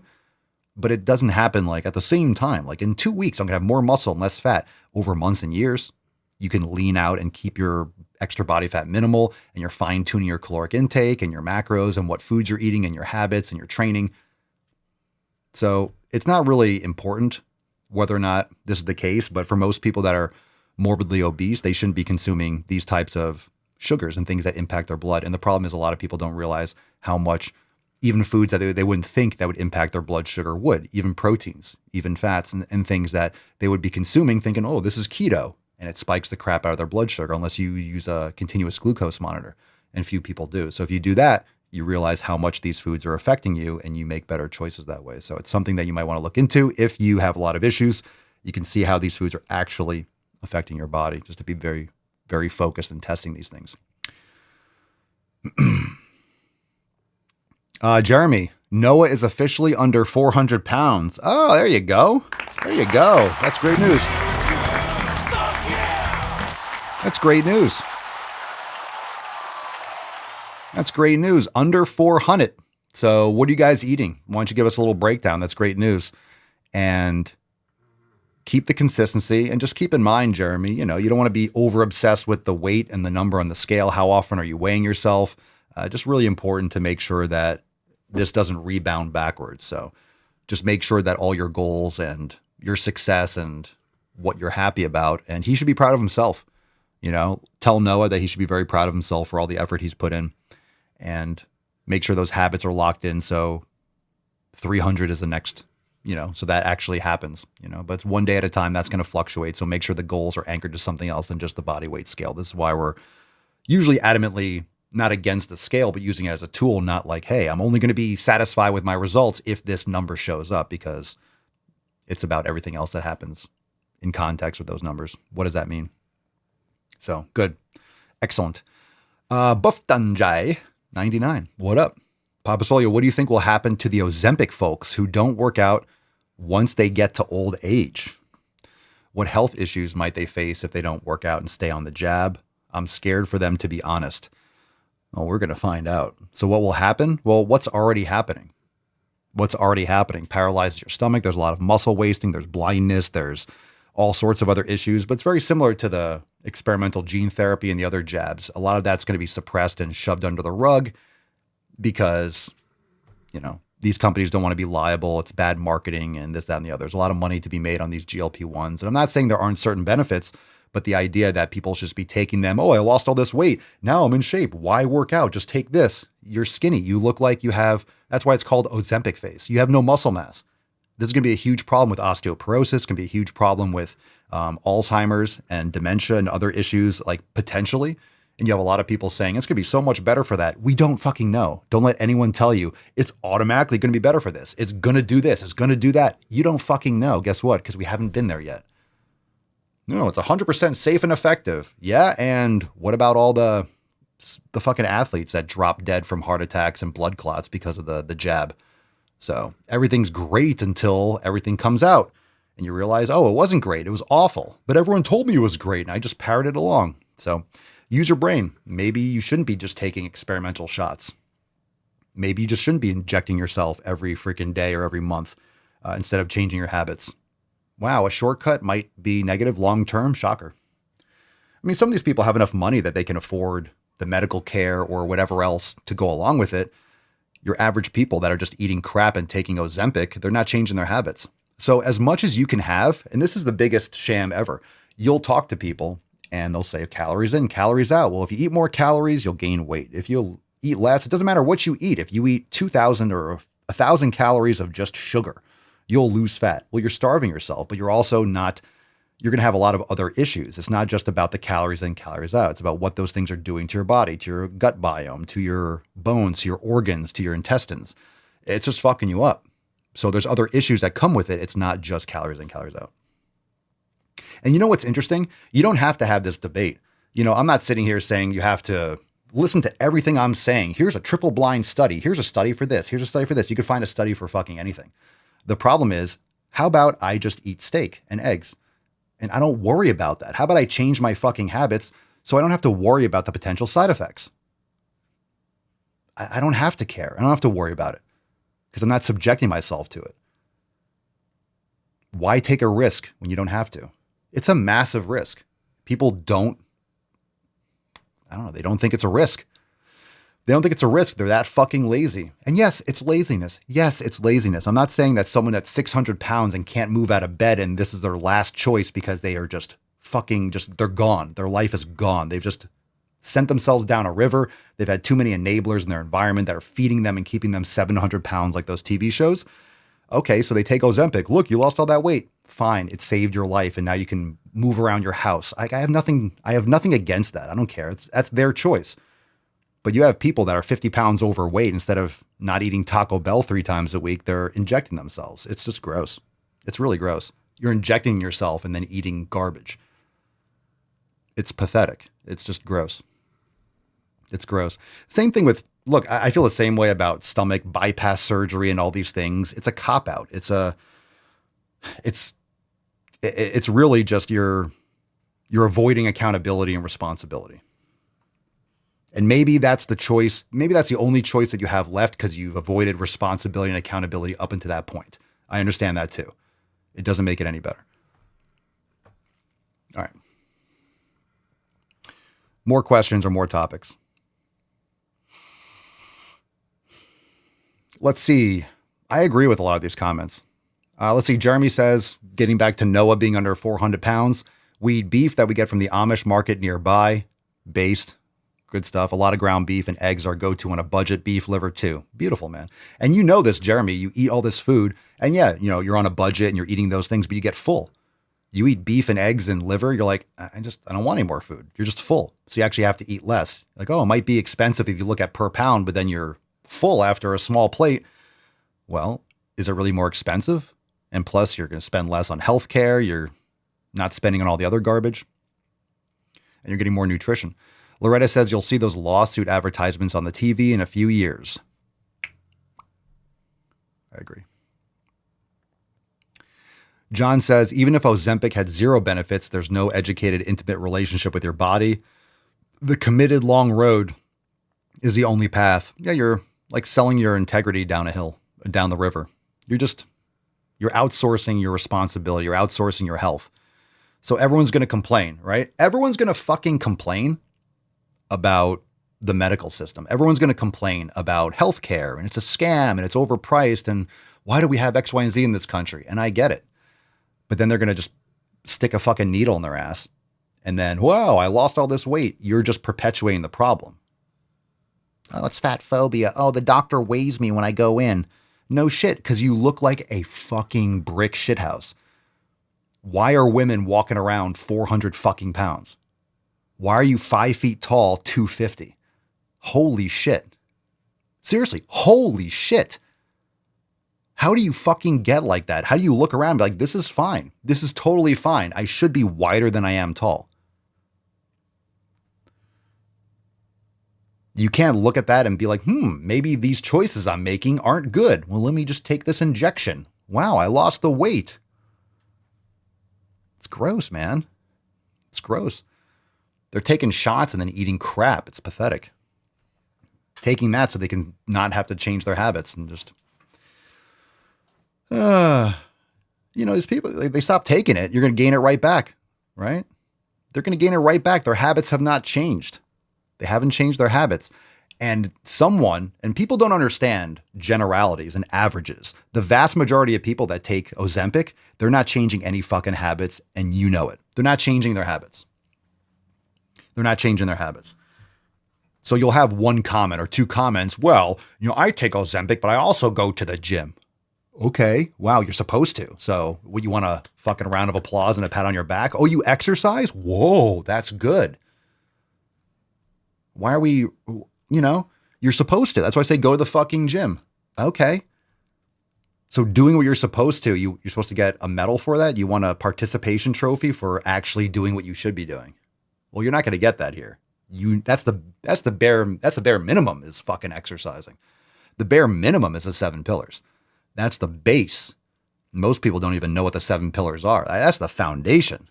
But it doesn't happen like at the same time. Like in 2 weeks, I'm going to have more muscle and less fat over months and years. You can lean out and keep your extra body fat minimal and you're fine tuning your caloric intake and your macros and what foods you're eating and your habits and your training. So it's not really important whether or not this is the case, but for most people that are morbidly obese, they shouldn't be consuming these types of sugars and things that impact their blood. And the problem is a lot of people don't realize how much even foods that they wouldn't think that would impact their blood sugar would, even proteins, even fats and things that they would be consuming thinking, oh, this is keto. And it spikes the crap out of their blood sugar unless you use a continuous glucose monitor. And few people do. So if you do that, you realize how much these foods are affecting you and you make better choices that way. So it's something that you might want to look into. If you have a lot of issues, you can see how these foods are actually affecting your body, just to be very, very focused in testing these things. Jeremy, Noah is officially under 400 pounds. Oh, there you go. There you go. That's great news. That's great news. That's great news. Under 400. So what are you guys eating? Why don't you give us a little breakdown? That's great news. And keep the consistency and just keep in mind, Jeremy, you don't want to be over obsessed with the weight and the number on the scale. How often are you weighing yourself? Just really important to make sure that this doesn't rebound backwards. So just make sure that all your goals and your success and what you're happy about. And he should be proud of himself. Tell Noah that he should be very proud of himself for all the effort he's put in, and make sure those habits are locked in. So 300 is the next, so that actually happens, but it's one day at a time. That's going to fluctuate. So make sure the goals are anchored to something else than just the body weight scale. This is why we're usually adamantly not against the scale, but using it as a tool, not like, hey, I'm only going to be satisfied with my results if this number shows up, because it's about everything else that happens in context with those numbers. What does that mean? So good. Excellent. Buff Dunjai 99. What up? Papa Solio, what do you think will happen to the Ozempic folks who don't work out once they get to old age? What health issues might they face if they don't work out and stay on the jab? I'm scared for them, to be honest. Well, we're going to find out. So what will happen? Well, what's already happening? What's already happening? Paralyzes your stomach. There's a lot of muscle wasting. There's blindness. There's all sorts of other issues, but it's very similar to the experimental gene therapy and the other jabs. A lot of that's going to be suppressed and shoved under the rug because, these companies don't want to be liable. It's bad marketing and this, that, and the other. There's a lot of money to be made on these GLP-1s. And I'm not saying there aren't certain benefits, but the idea that people should just be taking them, oh, I lost all this weight. Now I'm in shape. Why work out? Just take this. You're skinny. You look like you have, that's why it's called Ozempic face. You have no muscle mass. This is going to be a huge problem with osteoporosis. It's going to be a huge problem with Alzheimer's and dementia and other issues, like potentially. And you have a lot of people saying it's going to be so much better for that. We don't fucking know. Don't let anyone tell you it's automatically going to be better for this. It's going to do this. It's going to do that. You don't fucking know. Guess what? Because we haven't been there yet. No, it's 100% safe and effective. Yeah. And what about all the fucking athletes that drop dead from heart attacks and blood clots because of the jab? So everything's great until everything comes out and you realize, oh, it wasn't great. It was awful, but everyone told me it was great and I just parroted along. So use your brain. Maybe you shouldn't be just taking experimental shots. Maybe you just shouldn't be injecting yourself every freaking day or every month instead of changing your habits. Wow, a shortcut might be negative long-term. Shocker. I mean, some of these people have enough money that they can afford the medical care or whatever else to go along with it. Your average people that are just eating crap and taking Ozempic, they're not changing their habits. So as much as you can have, and this is the biggest sham ever, you'll talk to people and they'll say calories in, calories out. Well, if you eat more calories, you'll gain weight. If you eat less, it doesn't matter what you eat. If you eat 2,000 or 1,000 calories of just sugar, you'll lose fat. Well, you're starving yourself, but you're also not, you're going to have a lot of other issues. It's not just about the calories in, calories out. It's about what those things are doing to your body, to your gut biome, to your bones, to your organs, to your intestines. It's just fucking you up. So there's other issues that come with it. It's not just calories in, calories out. And you know what's interesting? You don't have to have this debate. I'm not sitting here saying you have to listen to everything I'm saying. Here's a triple blind study. Here's a study for this. Here's a study for this. You could find a study for fucking anything. The problem is, how about I just eat steak and eggs and I don't worry about that? How about I change my fucking habits so I don't have to worry about the potential side effects? I don't have to care. I don't have to worry about it because I'm not subjecting myself to it. Why take a risk when you don't have to? It's a massive risk. People don't think it's a risk. They don't think it's a risk. They're that fucking lazy. And yes, it's laziness. Yes, it's laziness. I'm not saying that someone that's 600 pounds and can't move out of bed and this is their last choice because they are just they're gone. Their life is gone. They've just sent themselves down a river. They've had too many enablers in their environment that are feeding them and keeping them 700 pounds like those TV shows. Okay, so they take Ozempic. Look, you lost all that weight. Fine, it saved your life and now you can move around your house. I have nothing against that. I don't care. That's their choice. But you have people that are 50 pounds overweight, instead of not eating Taco Bell 3 times a week, they're injecting themselves. It's just gross. It's really gross. You're injecting yourself and then eating garbage. It's pathetic. It's just gross. It's gross. Same thing with, look, I feel the same way about stomach bypass surgery and all these things. It's a cop-out. It's really just you're avoiding accountability and responsibility. And maybe that's the choice. Maybe that's the only choice that you have left because you've avoided responsibility and accountability up until that point. I understand that too. It doesn't make it any better. All right. More questions or more topics? Let's see. I agree with a lot of these comments. Let's see. Jeremy says, getting back to Noah being under 400 pounds, we eat beef that we get from the Amish market nearby. Based. Good stuff. A lot of ground beef and eggs are go-to on a budget. Beef liver too. Beautiful, man. And you know this, Jeremy. You eat all this food. And yeah, you know, you're on a budget and you're eating those things, but you get full. You eat beef and eggs and liver. You're like, I don't want any more food. You're just full. So you actually have to eat less. Like, oh, it might be expensive if you look at per pound, but then you're full after a small plate. Well, is it really more expensive? And plus, you're going to spend less on healthcare. You're not spending on all the other garbage. And you're getting more nutrition. Loretta says you'll see those lawsuit advertisements on the TV in a few years. I agree. John says, even if Ozempic had zero benefits, there's no educated, intimate relationship with your body. The committed long road is the only path. Yeah, you're like selling your integrity down a hill, down the river. You're outsourcing your responsibility. You're outsourcing your health. So everyone's going to complain, right? Everyone's going to fucking complain about the medical system. Everyone's going to complain about healthcare and it's a scam and it's overpriced and why do we have X, Y, and Z in this country? And I get it. But then they're going to just stick a fucking needle in their ass. And then, wow, I lost all this weight. You're just perpetuating the problem. Oh, it's fat phobia. Oh, the doctor weighs me when I go in. No shit, because you look like a fucking brick shithouse. Why are women walking around 400 fucking pounds? Why are you 5 feet tall, 250? Holy shit. Seriously, holy shit. How do you fucking get like that? How do you look around and be like, this is fine. This is totally fine. I should be wider than I am tall. You can't look at that and be like, maybe these choices I'm making aren't good. Well, let me just take this injection. Wow, I lost the weight. It's gross, man. It's gross. They're taking shots and then eating crap. It's pathetic. Taking that so they can not have to change their habits and just, these people, they stop taking it. You're going to gain it right back, right? They're going to gain it right back. Their habits have not changed. They haven't changed their habits. And people don't understand generalities and averages. The vast majority of people that take Ozempic, they're not changing any fucking habits, and you know it. They're not changing their habits. They're not changing their habits. So you'll have one comment or two comments. Well, I take Ozempic, but I also go to the gym. Okay. Wow. You're supposed to. So what, you want a fucking round of applause and a pat on your back? Oh, you exercise? Whoa, that's good. Why are we, you're supposed to. That's why I say go to the fucking gym. Okay. So doing what you're supposed to, you're supposed to get a medal for that. You want a participation trophy for actually doing what you should be doing. Well, you're not going to get that here. That's the bare minimum is fucking exercising. The bare minimum is the 7 pillars. That's the base. Most people don't even know what the 7 pillars are. That's the foundation.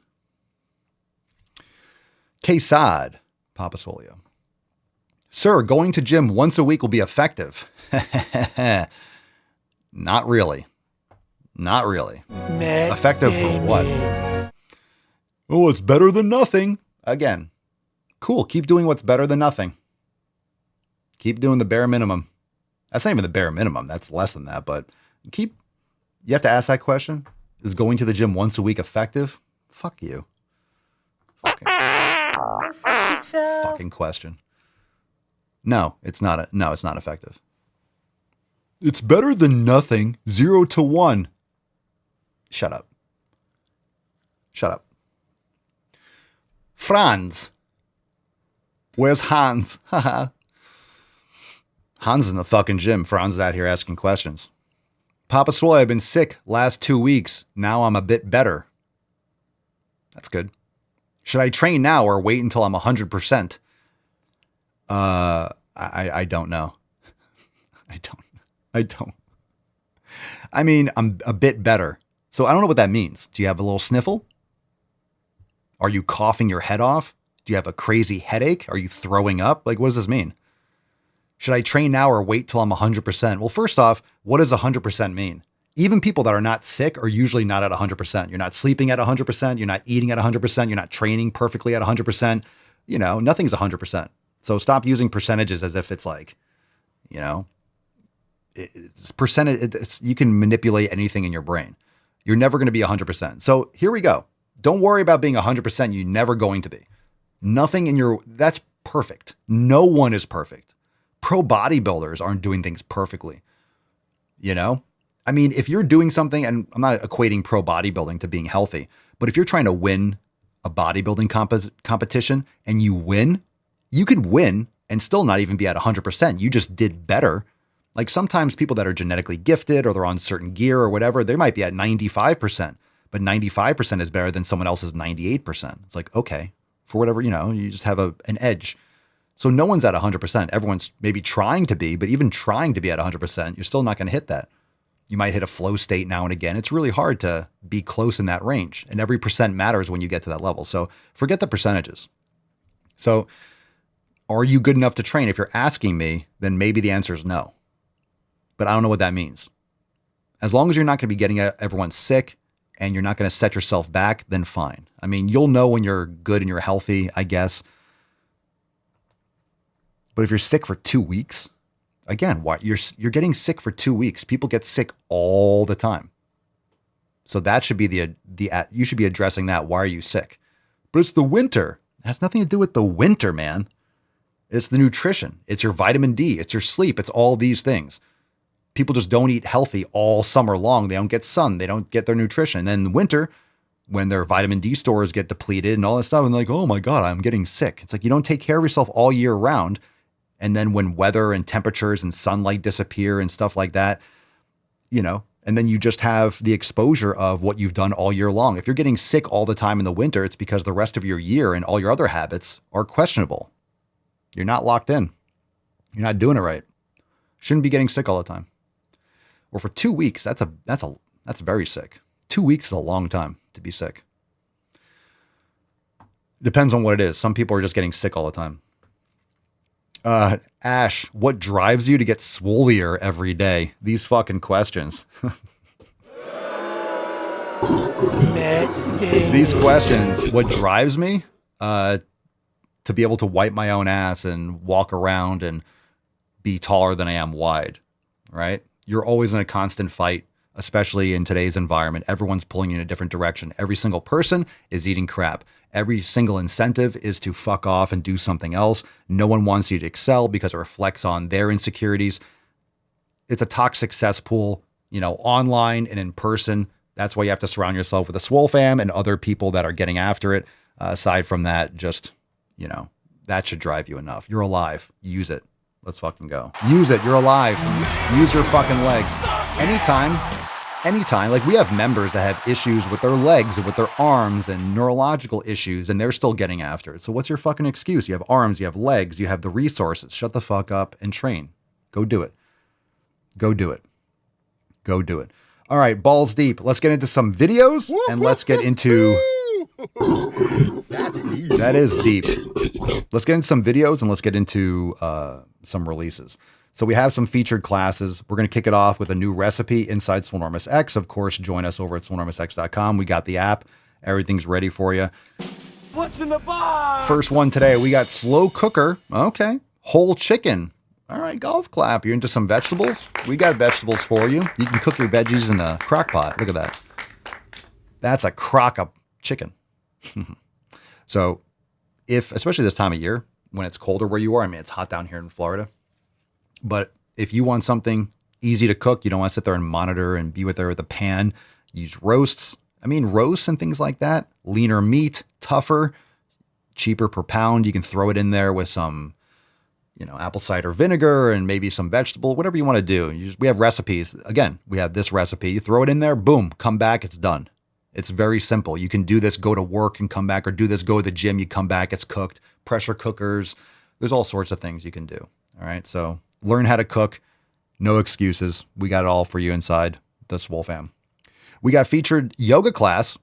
Quesad, Papa Swole. Sir, going to gym once a week will be effective. Not really. Not really. Effective for what? Oh, it's better than nothing. Again, cool. Keep doing what's better than nothing. Keep doing the bare minimum. That's not even the bare minimum. That's less than that, but you have to ask that question. Is going to the gym once a week effective? Fuck you. Fucking question. No, it's not. It's not effective. It's better than nothing. 0 to 1. Shut up. Shut up. Franz. Where's Hans? Haha. Hans is in the fucking gym. Franz is out here asking questions. Papa Swole, I've been sick last 2 weeks. Now I'm a bit better. That's good. Should I train now or wait until I'm 100%? I don't know. I don't. I mean, I'm a bit better. So I don't know what that means. Do you have a little sniffle? Are you coughing your head off? Do you have a crazy headache? Are you throwing up? Like, what does this mean? Should I train now or wait till I'm 100%? Well, first off, what does 100% mean? Even people that are not sick are usually not at 100%. You're not sleeping at 100%. You're not eating at 100%. You're not training perfectly at 100%. Nothing's 100%. So stop using percentages as if it's like, it's percentage. You can manipulate anything in your brain. You're never going to be 100%. So here we go. Don't worry about being 100%. You're never going to be. Nothing in your, that's perfect. No one is perfect. Pro bodybuilders aren't doing things perfectly. You know? I mean, if you're doing something, and I'm not equating pro bodybuilding to being healthy, but if you're trying to win a bodybuilding competition and you win, you could win and still not even be at 100%. You just did better. Like sometimes people that are genetically gifted or they're on certain gear or whatever, they might be at 95%, but 95% is better than someone else's 98%. It's like, okay, for whatever, you know, you just have an edge. So no one's at 100%. Everyone's maybe trying to be, but even trying to be at 100%, you're still not going to hit that. You might hit a flow state now and again. It's really hard to be close in that range. And every percent matters when you get to that level. So forget the percentages. So are you good enough to train? If you're asking me, then maybe the answer is no. But I don't know what that means. As long as you're not going to be getting everyone sick and you're not going to set yourself back, then fine. I mean, you'll know when you're good and you're healthy, I guess. But if you're sick for 2 weeks, again, why you're getting sick for 2 weeks. People get sick all the time. So that should be you should be addressing that. Why are you sick? But it's the winter. It has nothing to do with the winter, man. It's the nutrition. It's your vitamin D. It's your sleep. It's all these things. People just don't eat healthy all summer long. They don't get sun. They don't get their nutrition. And then in the winter, when their vitamin D stores get depleted and all that stuff, and they're like, oh my God, I'm getting sick. It's like you don't take care of yourself all year round. And then when weather and temperatures and sunlight disappear and stuff like that, you know, and then you just have the exposure of what you've done all year long. If you're getting sick all the time in the winter, it's because the rest of your year and all your other habits are questionable. You're not locked in. You're not doing it right. Shouldn't be getting sick all the time. Or for 2 weeks, that's very sick. 2 weeks is a long time to be sick. Depends on what it is. Some people are just getting sick all the time. Ash, what drives you to get swolier every day? These fucking questions. These questions, what drives me? To be able to wipe my own ass and walk around and be taller than I am wide, right? You're always in a constant fight, especially in today's environment. Everyone's pulling you in a different direction. Every single person is eating crap. Every single incentive is to fuck off and do something else. No one wants you to excel because it reflects on their insecurities. It's a toxic cesspool, you know, online and in person. That's why you have to surround yourself with a Swole fam and other people that are getting after it. Aside from that, just, you know, that should drive you enough. You're alive. Use it. Let's fucking go. Use it. You're alive. Use your fucking legs. Anytime. Like we have members that have issues with their legs and with their arms and neurological issues, and they're still getting after it. So what's your fucking excuse? You have arms, you have legs, you have the resources. Shut the fuck up and train. Go do it. Go do it. Go do it. All right, balls deep. Let's get into some videos and let's get into... That's deep. That is deep. Let's get into some videos and let's get into some releases. So we have some featured classes. We're going to kick it off with a new recipe inside Swolenormous X. Of course, join us over at swolenormousx.com. We got the app. Everything's ready for you. What's in the box? First one today, we got slow cooker. Okay. Whole chicken. All right, golf clap. You're into some vegetables? We got vegetables for you. You can cook your veggies in a crock pot. Look at that. That's a crock of chicken. So especially this time of year, when it's colder where you are, I mean, it's hot down here in Florida. But if you want something easy to cook, you don't want to sit there and monitor and be with the pan, use roasts. I mean, roasts and things like that. Leaner meat, tougher, cheaper per pound. You can throw it in there with some, you know, apple cider vinegar and maybe some vegetable, whatever you want to do. We have recipes. Again, we have this recipe. You throw it in there, boom, come back, it's done. It's very simple. You can do this, go to work and come back, or do this, go to the gym, you come back, it's cooked. Pressure cookers. There's all sorts of things you can do. All right. So learn how to cook. No excuses. We got it all for you inside the Swole fam. We got featured yoga class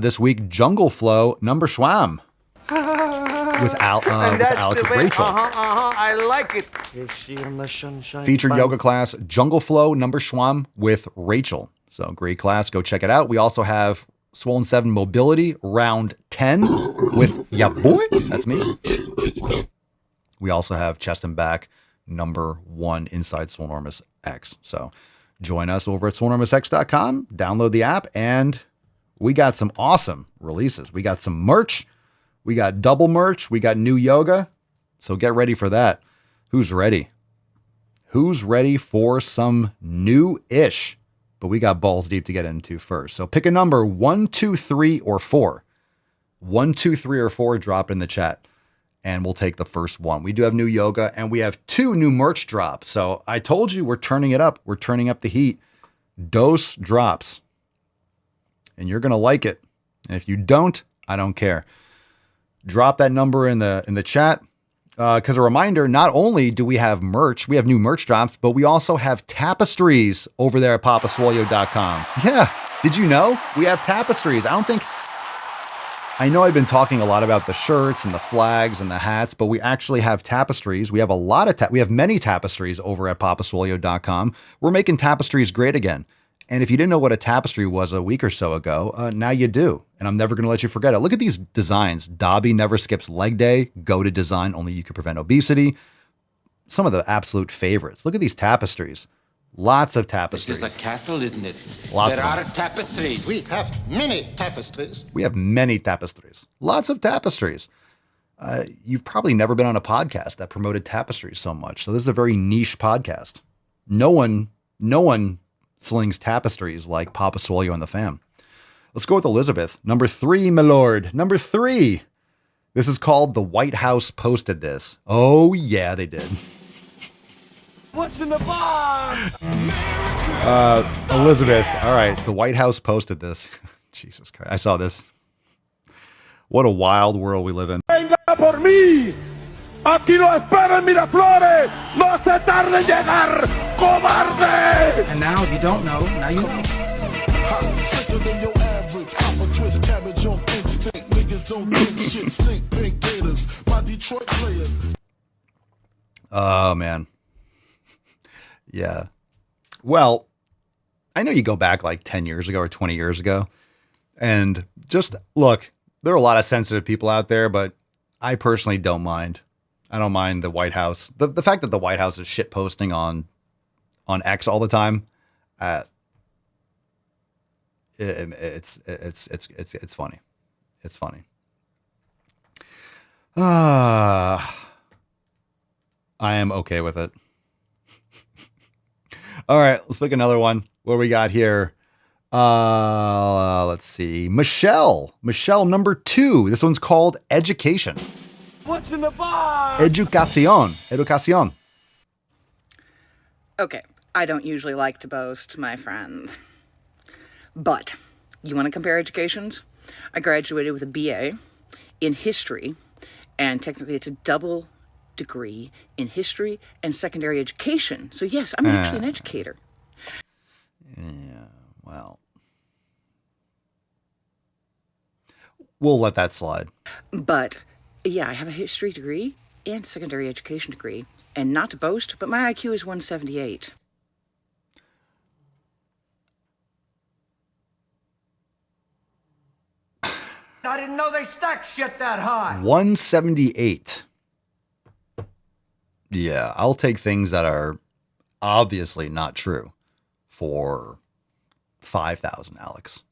this week, Jungle Flow number Schwam. With Alex and Rachel. I like it. Is she on the sunshine? Featured yoga class, Jungle Flow number Schwam with Rachel. So great class. Go check it out. We also have Swollen 7 Mobility round 10 with ya boy. That's me. We also have chest and back number 1 inside Swolenormous X. So join us over at swolenormousx.com, download the app, and we got some awesome releases. We got some merch. We got double merch. We got new yoga. So get ready for that. Who's ready? Who's ready for some new-ish? But we got balls deep to get into first. So pick a number, 1, 2, 3, or 4. 1, 2, 3, or 4, drop in the chat. And we'll take the first one. We do have new yoga, and we have 2 new merch drops. So I told you we're turning it up. We're turning up the heat. Dose drops. And you're going to like it. And if you don't, I don't care. Drop that number in the chat. Because a reminder, not only do we have merch, we have new merch drops, but we also have tapestries over there at papaswolio.com. Yeah. Did you know? We have tapestries. I know I've been talking a lot about the shirts and the flags and the hats, but we actually have tapestries. We have we have many tapestries over at papaswolio.com. We're making tapestries great again. And if you didn't know what a tapestry was a week or so ago, now you do. And I'm never going to let you forget it. Look at these designs. Dobby never skips leg day. Go to design. Only you can prevent obesity. Some of the absolute favorites. Look at these tapestries. Lots of tapestries. This is a castle, isn't it? Lots there of are them. tapestries. We have many tapestries. We have many tapestries. Lots of tapestries. You've probably never been on a podcast that promoted tapestries so much. So this is a very niche podcast. No one slings tapestries like Papa Swolio and the fam. Let's go with Elizabeth. Number 3, my lord. Number 3. This is called The White House Posted This. Oh, yeah, they did. What's in the box? Elizabeth. All right. The White House posted this. Jesus Christ. I saw this. What a wild world we live in. Venga por mí. Aquí lo espera en Miraflores. No se tarde en llegar, cobarde. And now, if you don't know, now you know. Sicker than your average. Papa twist cabbage on instinct. Niggas don't think shit stink. Pink Gators, my Detroit players. Oh, man. Yeah. Well, I know you go back like 10 years ago or 20 years ago. And just look, there are a lot of sensitive people out there, but I personally don't mind. I don't mind the White House. The fact that the White House is shit posting on X all the time. It's funny. It's funny. I am okay with it. All right, let's pick another one. What do we got here? Let's see. Michelle, number 2. This one's called Education. What's in the box? Educación. Okay, I don't usually like to boast, my friend. But, you want to compare educations? I graduated with a BA in history, and technically it's a double degree in history and secondary education. So yes, I'm actually an educator. Yeah, well. We'll let that slide. But, yeah, I have a history degree and secondary education degree. And not to boast, but my IQ is 178. I didn't know they stacked shit that high. 178. Yeah, I'll take things that are obviously not true for 5,000, Alex.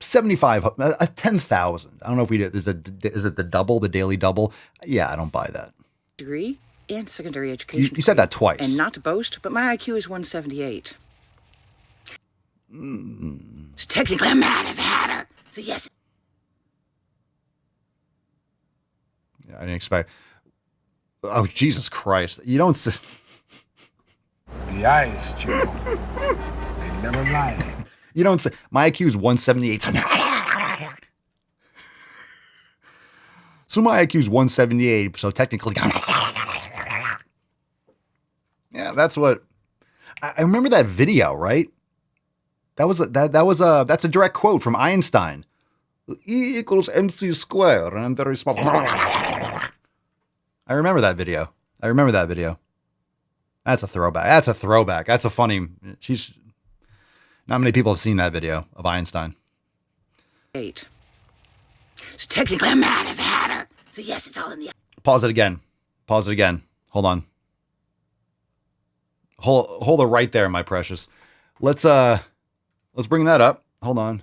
$75, 10,000. I don't know if we do. Is it the double, the daily double? Yeah, I don't buy that. Degree and secondary education. You said that twice. And not to boast, but my IQ is 178. So technically I'm mad as a hatter. So yes. Yeah, I didn't expect. Oh, Jesus Christ. You don't say. The eyes, Joe. They never lie. You don't say. My IQ is 178. So my IQ is 178. So technically. Yeah, that's what. I remember that video, right? That's a direct quote from Einstein. E equals mc squared, and I'm very small. I remember that video. That's a throwback. That's a funny. Not many people have seen that video of Einstein. 8. So technically I'm mad as a hatter. So yes, it's all in the Pause it again. Pause it again. Hold on. Hold it right there, my precious. Let's bring that up. Hold on.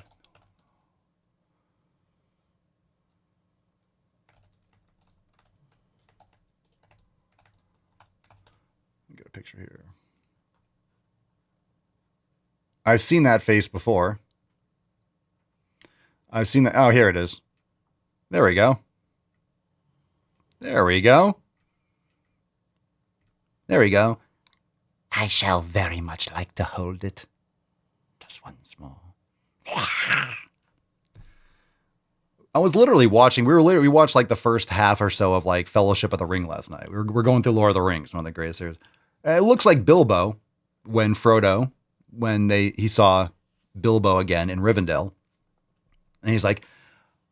Get a picture here. I've seen that face before. I've seen that. Oh, here it is. There we go. There we go. There we go. I shall very much like to hold it. Just once more. I was literally watching. We watched like the first half or so of like Fellowship of the Ring last night. We're going through Lord of the Rings, one of the greatest series. It looks like Bilbo when he saw Bilbo again in Rivendell, and he's like,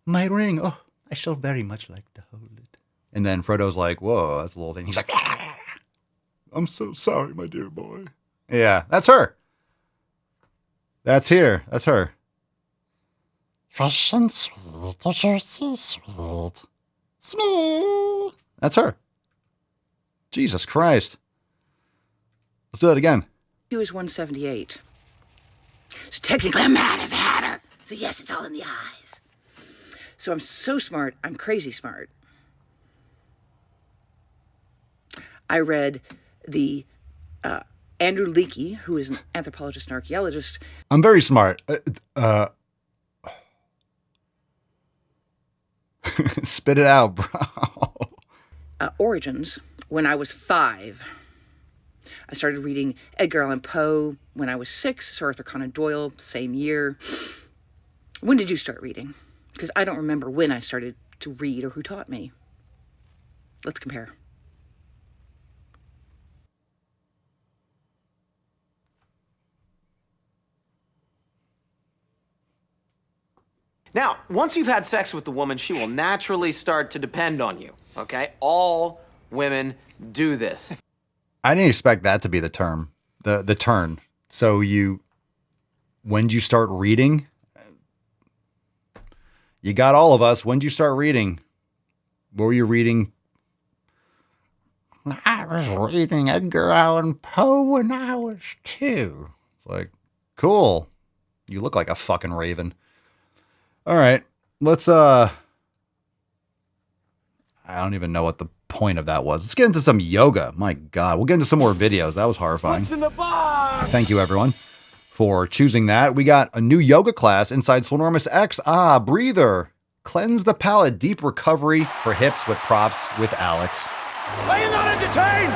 "My ring. Oh, I shall very much like to hold it." And then Frodo's like, "Whoa, that's a little thing." He's like, "I'm so sorry, my dear boy." Yeah, that's her. That's here. That's her. Fresh and sweet, you're so sweet. Sweet. That's her. Jesus Christ. Let's do that again. He was 178. So technically I'm mad as a hatter. So yes, it's all in the eyes. So I'm so smart, I'm crazy smart. I read the Andrew Leakey, who is an anthropologist and archaeologist. I'm very smart. Spit it out, bro. Origins when I was 5. I started reading Edgar Allan Poe when I was 6, Sir Arthur Conan Doyle, same year. When did you start reading? Because I don't remember when I started to read or who taught me. Let's compare. Now, once you've had sex with the woman, she will naturally start to depend on you, okay? All women do this. I didn't expect that to be the term, the turn. So when did you start reading? You got all of us. When did you start reading? What were you reading? I was reading Edgar Allan Poe when I was 2. It's like, cool. You look like a fucking raven. All right, let's, I don't even know what the point of that was. Let's get into some yoga. My God, we'll get into some more videos. That was horrifying. What's in the box? Thank you, everyone, for choosing that. We got a new yoga class inside Swolenormous X. Breather. Cleanse the palate. Deep recovery for hips with props with Alex. Are you not entertained?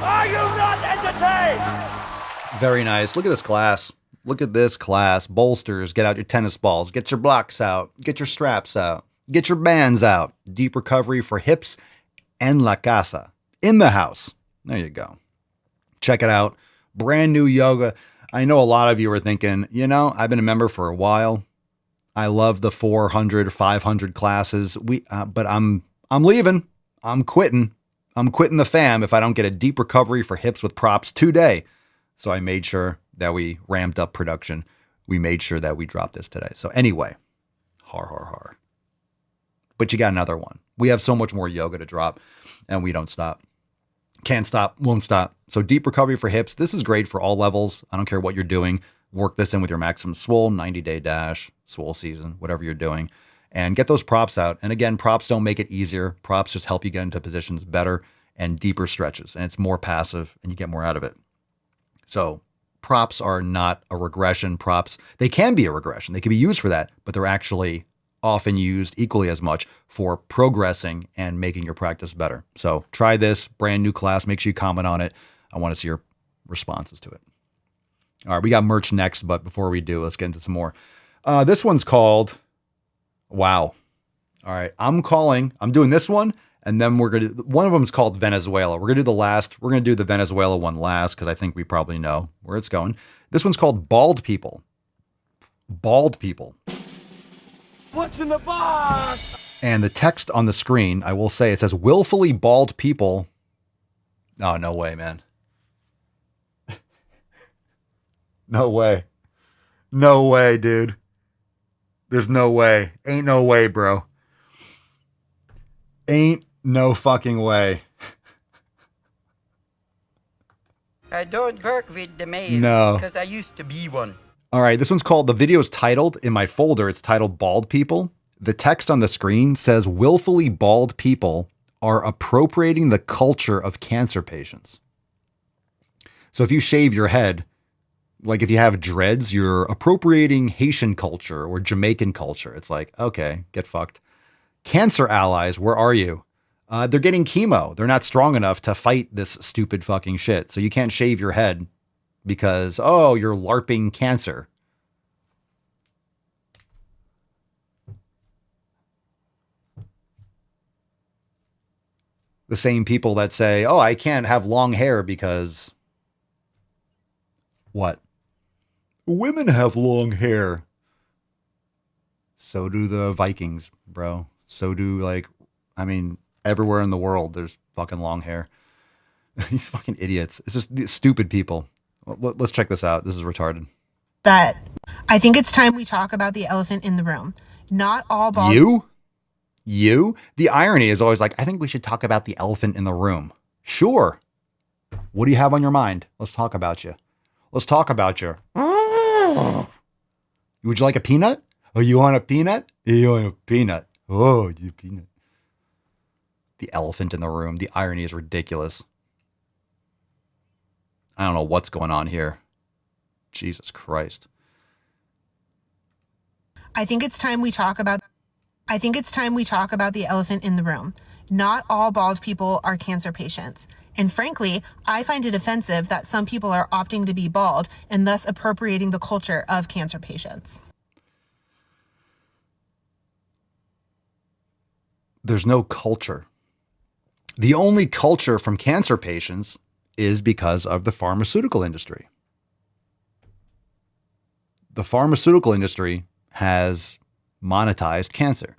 Are you not entertained? Very nice. Look at this class. Look at this class. Bolsters. Get out your tennis balls. Get your blocks out. Get your straps out. Get your bands out. Deep recovery for hips and la casa. In the house. There you go. Check it out. Brand new yoga. I know a lot of you are thinking, I've been a member for a while. I love the 400, 500 classes. But I'm leaving. I'm quitting. I'm quitting the fam if I don't get a deep recovery for hips with props today. So I made sure that we ramped up production. We made sure that we dropped this today. So anyway, har. But you got another one. We have so much more yoga to drop and we don't stop. Can't stop, won't stop. So deep recovery for hips. This is great for all levels. I don't care what you're doing. Work this in with your Maximum Swole, 90-day dash, Swole season, whatever you're doing. And get those props out. And again, props don't make it easier. Props just help you get into positions better and deeper stretches. And it's more passive and you get more out of it. So props are not a regression. Props, they can be a regression. They can be used for that, but they're actually often used equally as much for progressing and making your practice better. So try this brand new class. Make sure you comment on it. I want to see your responses to it. All right, we got merch next, but before we do, let's get into some more. This one's called, wow. All right, I'm doing this one. And then one of them is called Venezuela. We're going to do the Venezuela one last because I think we probably know where it's going. This one's called Bald People. Bald People. What's in the box? And the text on the screen, I will say, it says willfully bald people. Oh, no way, man. No way. No way, dude. There's no way. Ain't no way, bro. Ain't no fucking way. I don't work with the males No. because I used to be one. All right, this one's called, the video's titled, in my folder, it's titled Bald People. The text on the screen says, willfully bald people are appropriating the culture of cancer patients. So if you shave your head, like if you have dreads, you're appropriating Haitian culture or Jamaican culture. It's like, okay, get fucked. Cancer allies, where are you? They're getting chemo. They're not strong enough to fight this stupid fucking shit. So you can't shave your head because, oh, you're LARPing cancer. The same people that say, oh, I can't have long hair because what? Women have long hair. So do the Vikings, bro. So do, like, I mean, everywhere in the world, there's fucking long hair. These fucking idiots. It's just these stupid people. Let's check this out. This is retarded. That I think it's time we talk about the elephant in the room. Not all bald. You? The irony is always like, I think we should talk about the elephant in the room. Sure. What do you have on your mind? Let's talk about you. Let's talk about you. Would you like a peanut? Oh, you want a peanut? You want a peanut? Oh, you peanut. The elephant in the room. The irony is ridiculous. I don't know what's going on here. Jesus Christ. I think it's time we talk about the elephant in the room. Not all bald people are cancer patients. And frankly, I find it offensive that some people are opting to be bald and thus appropriating the culture of cancer patients. There's no culture. The only culture from cancer patients is because of the pharmaceutical industry. The pharmaceutical industry has monetized cancer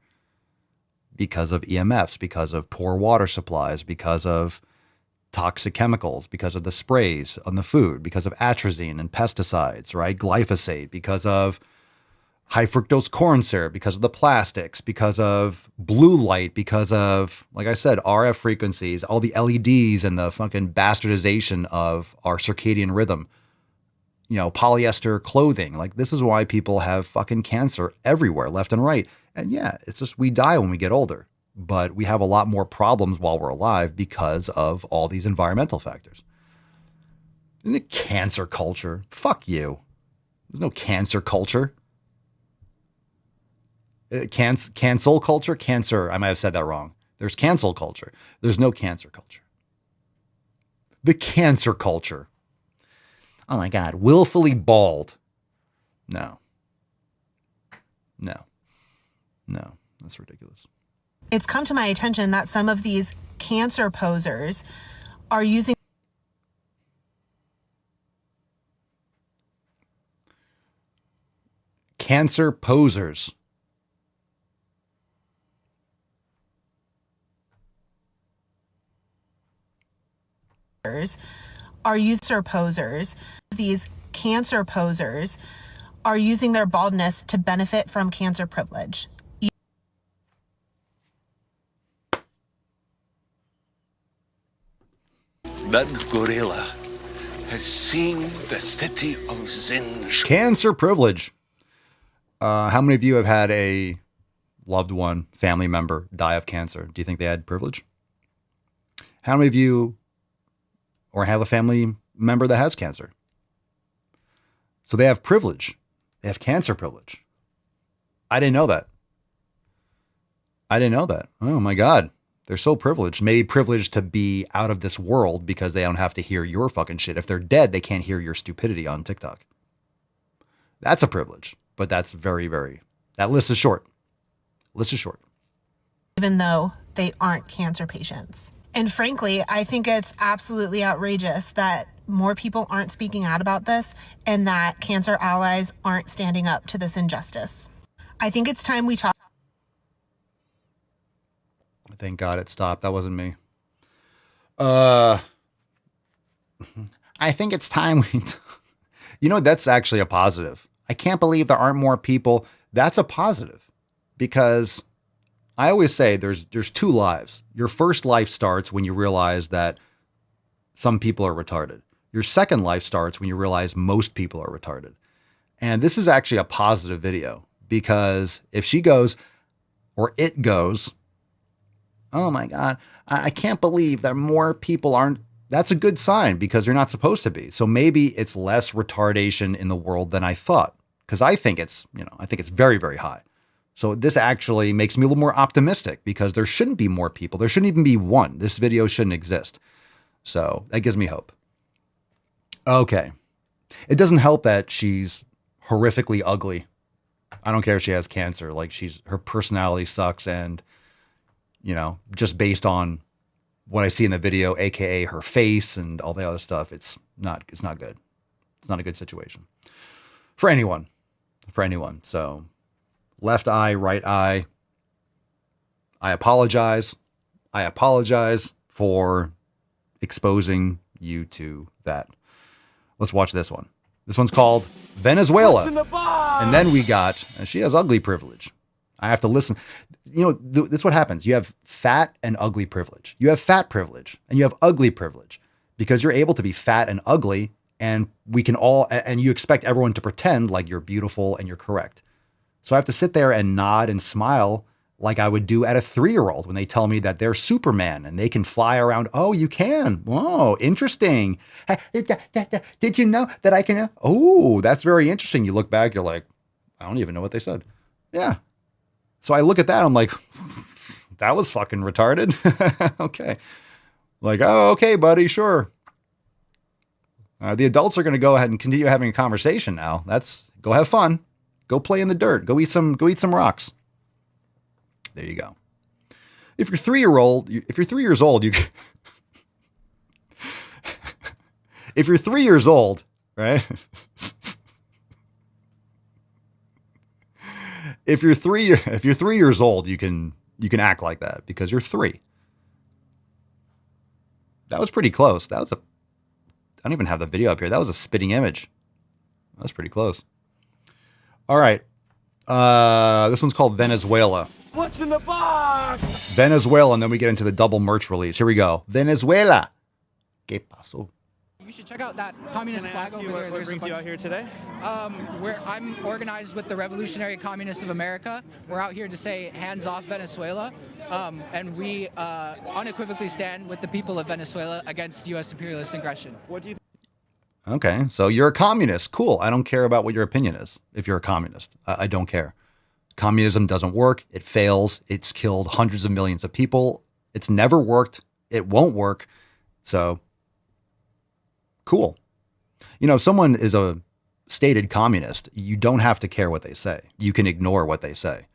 because of EMFs, because of poor water supplies, because of toxic chemicals, because of the sprays on the food, because of atrazine and pesticides, right? Glyphosate, because of high fructose corn syrup, because of the plastics, because of blue light, because of, like I said, RF frequencies, all the LEDs and the fucking bastardization of our circadian rhythm, you know, polyester clothing. Like, this is why people have fucking cancer everywhere, left and right. And yeah, it's just, we die when we get older, but we have a lot more problems while we're alive because of all these environmental factors. Isn't it cancer culture? Fuck you. There's no cancer culture. Cancel culture? Cancer. I might have said that wrong. There's cancel culture. There's no cancer culture. The cancer culture. Oh my God. Willfully bald. No. That's ridiculous. It's come to my attention that some of these cancer posers are using cancer posers. These cancer posers are using their baldness to benefit from cancer privilege. That gorilla has seen the city of Zinj. Cancer privilege. How many of you have had a loved one, family member die of cancer? Do you think they had privilege? How many of you or have a family member that has cancer? So they have privilege. They have cancer privilege. I didn't know that. Oh my God. They're so privileged. Maybe privileged to be out of this world because they don't have to hear your fucking shit. If they're dead, they can't hear your stupidity on TikTok. That's a privilege. But that's very, very... That list is short. Even though they aren't cancer patients. And frankly, I think it's absolutely outrageous that more people aren't speaking out about this and that cancer allies aren't standing up to this injustice. I think it's time we talk. Thank God it stopped. That wasn't me. I think it's time we... You know, that's actually a positive. I can't believe there aren't more people. That's a positive because I always say there's two lives. Your first life starts when you realize that some people are retarded. Your second life starts when you realize most people are retarded. And this is actually a positive video, because if she goes, or it goes, oh my God, I can't believe that more people aren't, that's a good sign, because you're not supposed to be. So maybe it's less retardation in the world than I thought, because I think it's very, very high. So this actually makes me a little more optimistic, because there shouldn't be more people. There shouldn't even be one. This video shouldn't exist. So that gives me hope. Okay. It doesn't help that she's horrifically ugly. I don't care if she has cancer. Like, her personality sucks. And, just based on what I see in the video, AKA her face and all the other stuff, it's not good. It's not a good situation for anyone. So left eye, right eye. I apologize for exposing you to that. Let's watch this one. This one's called Venezuela. And then we got, she has ugly privilege. I have to listen. This is what happens. You have fat and ugly privilege. You have fat privilege and you have ugly privilege, because you're able to be fat and ugly, and you expect everyone to pretend like you're beautiful and you're correct. So I have to sit there and nod and smile like I would do at a 3-year-old when they tell me that they're Superman and they can fly around. Oh, you can. Whoa, interesting. Did you know that I can? Oh, that's very interesting. You look back, you're like, I don't even know what they said. Yeah. So I look at that, I'm like, that was fucking retarded. Okay. Like, oh, okay, buddy, sure. The adults are going to go ahead and continue having a conversation now. Go have fun. Go play in the dirt. Go eat some rocks. There you go. If you're 3 years old, if you're 3 years old, if you're 3 years old, right? If you're 3 years old, you can act like that because you're 3. That was pretty close. I don't even have the video up here. That was a spitting image. That was pretty close. All right. This one's called Venezuela. What's in the box? Venezuela, and then we get into the double merch release. Here we go. Venezuela. ¿Qué pasó? You should check out that communist flag over there. What brings you out here today? I'm organized with the Revolutionary Communists of America. We're out here to say hands off Venezuela, and we unequivocally stand with the people of Venezuela against U.S. imperialist aggression. What do you? Okay, so you're a communist. Cool. I don't care about what your opinion is. If you're a communist, I don't care. Communism doesn't work. It fails. It's killed hundreds of millions of people. It's never worked. It won't work. So, cool. If someone is a stated communist, you don't have to care what they say. You can ignore what they say.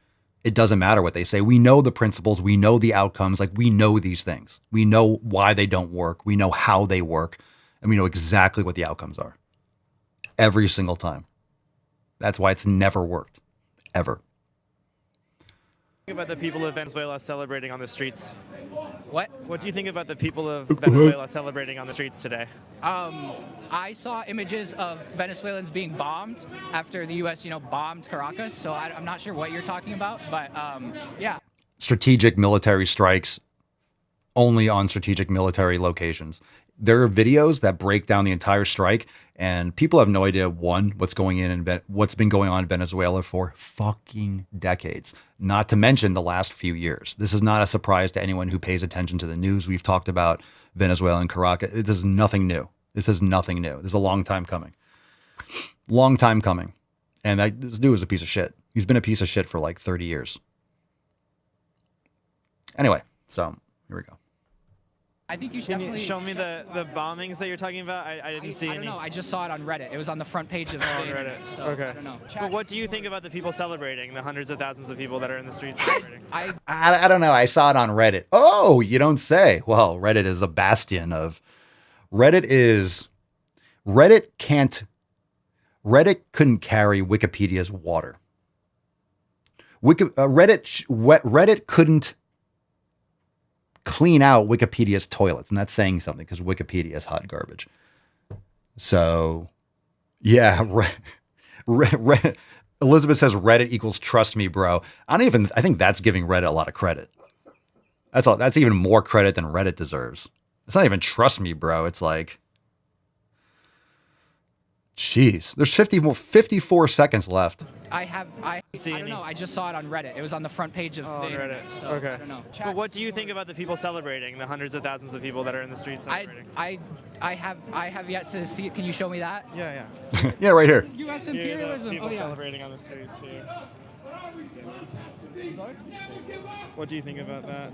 It doesn't matter what they say. We know the principles. We know the outcomes. Like, we know these things. We know why they don't work. We know how they work. And we know exactly what the outcomes are. Every single time. That's why it's never worked. Ever. Think about the people of Venezuela celebrating on the streets. What? What do you think about the people of Venezuela celebrating on the streets today? I saw images of Venezuelans being bombed after the U.S., bombed Caracas. So I'm not sure what you're talking about, but yeah. Strategic military strikes only on strategic military locations. There are videos that break down the entire strike, and people have no idea, what's been going on in Venezuela for fucking decades, not to mention the last few years. This is not a surprise to anyone who pays attention to the news. We've talked about Venezuela and Caracas. This is nothing new. This is nothing new. This is a long time coming. Long time coming. And this dude is a piece of shit. He's been a piece of shit for like 30 years. Anyway, so here we go. I think you should Can definitely you show me the bombings that you're talking about? I didn't see any. I don't know. I just saw it on Reddit. It was on the front page of Reddit. So okay. I don't know. But what do you think about the people celebrating, the hundreds of thousands of people that are in the streets celebrating? I don't know. I saw it on Reddit. Oh, you don't say. Well, Reddit is a bastion of... Reddit couldn't carry Wikipedia's water. Reddit couldn't clean out Wikipedia's toilets, and that's saying something because Wikipedia is hot garbage. So, yeah, Elizabeth says Reddit equals trust me, bro. I think that's giving Reddit a lot of credit. That's even more credit than Reddit deserves. It's not even trust me, bro. It's like, jeez, there's 54 seconds left. I don't know. I just saw it on Reddit. It was on the front page of the internet. So Okay. I don't know. But what do you think about the people celebrating, the hundreds of thousands of people that are in the streets celebrating? I have yet to see it. Can you show me that? Yeah. Yeah, right here. U.S. Here, the imperialism. people Oh, yeah. celebrating on the streets here. What do you think about that?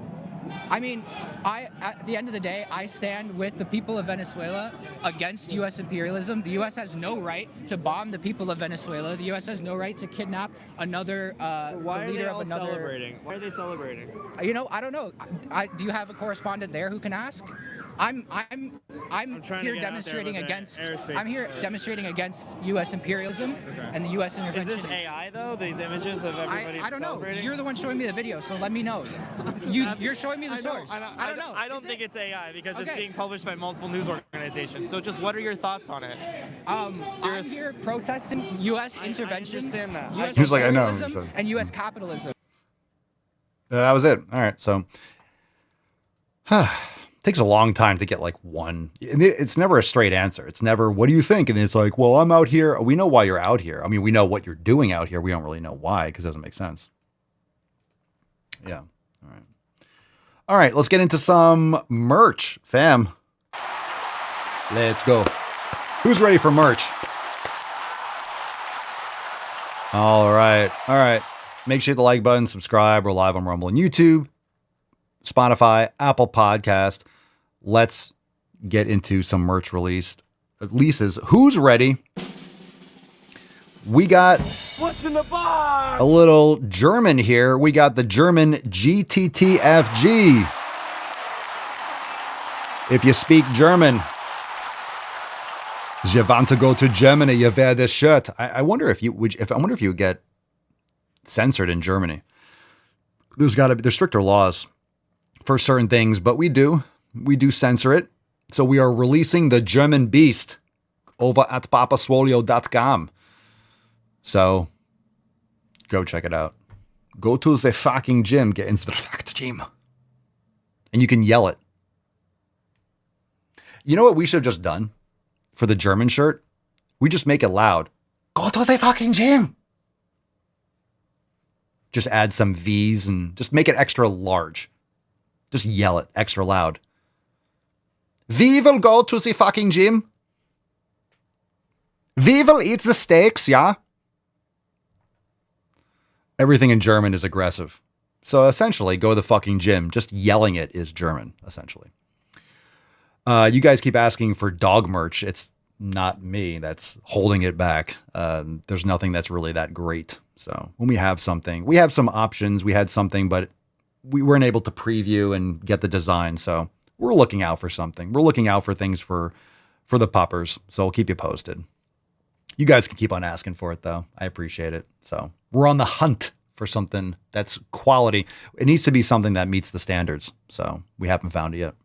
I mean, at the end of the day, I stand with the people of Venezuela against U.S. imperialism. The U.S. has no right to bomb the people of Venezuela. The U.S. has no right to kidnap another Why are leader they of all another. celebrating? Why are they celebrating? You know, I don't know. Do you have a correspondent there who can ask? I'm trying here to get out there demonstrating with the against. airspace I'm here stuff. demonstrating against U.S. imperialism and the U.S. Is intervention. this AI though? These images of everybody I don't know. celebrating? You're the one showing me the video, so let me know. You're showing me the source. I don't know. I don't think it's AI because it's being published by multiple news organizations. So just what are your thoughts on it? I'm here protesting U.S. intervention. I understand that. US He's like, I know. imperialism and U.S. capitalism. That was it. All right. So takes a long time to get like one. It's never a straight answer. It's never, what do you think? And it's like, well, I'm out here. We know why you're out here. I mean, we know what you're doing out here. We don't really know why because it doesn't make sense. Yeah. All right. All right. Let's get into some merch, fam. Let's go. Who's ready for merch? All right. All right. Make sure you hit the like button, subscribe. We're live on Rumble and YouTube, Spotify, Apple Podcast. Let's get into some merch releases. Who's ready? We got What's in the box? a little German here. We got the German GTTFG. If you speak German, you want to go to Germany, you wear this shirt. I wonder if you would get censored in Germany. There's stricter laws for certain things, but we do censor it. So we are releasing the German Beast over at papaswolio.com. So go check it out. Go to the fucking gym, get into the fucking gym. And you can yell it. You know what we should have just done for the German shirt? We just make it loud. Go to the fucking gym. Just add some V's and just make it extra large. Just yell it extra loud. We will go to the fucking gym. We will eat the steaks, yeah? Everything in German is aggressive. So essentially, go to the fucking gym. Just yelling it is German, essentially. You guys keep asking for dog merch. It's not me that's holding it back. There's nothing that's really that great. So when we have something, we have some options. We had something, but we weren't able to preview and get the design. So we're looking out for something. We're looking out for things for the puppers. So we'll keep you posted. You guys can keep on asking for it, though. I appreciate it. So we're on the hunt for something that's quality. It needs to be something that meets the standards. So we haven't found it yet.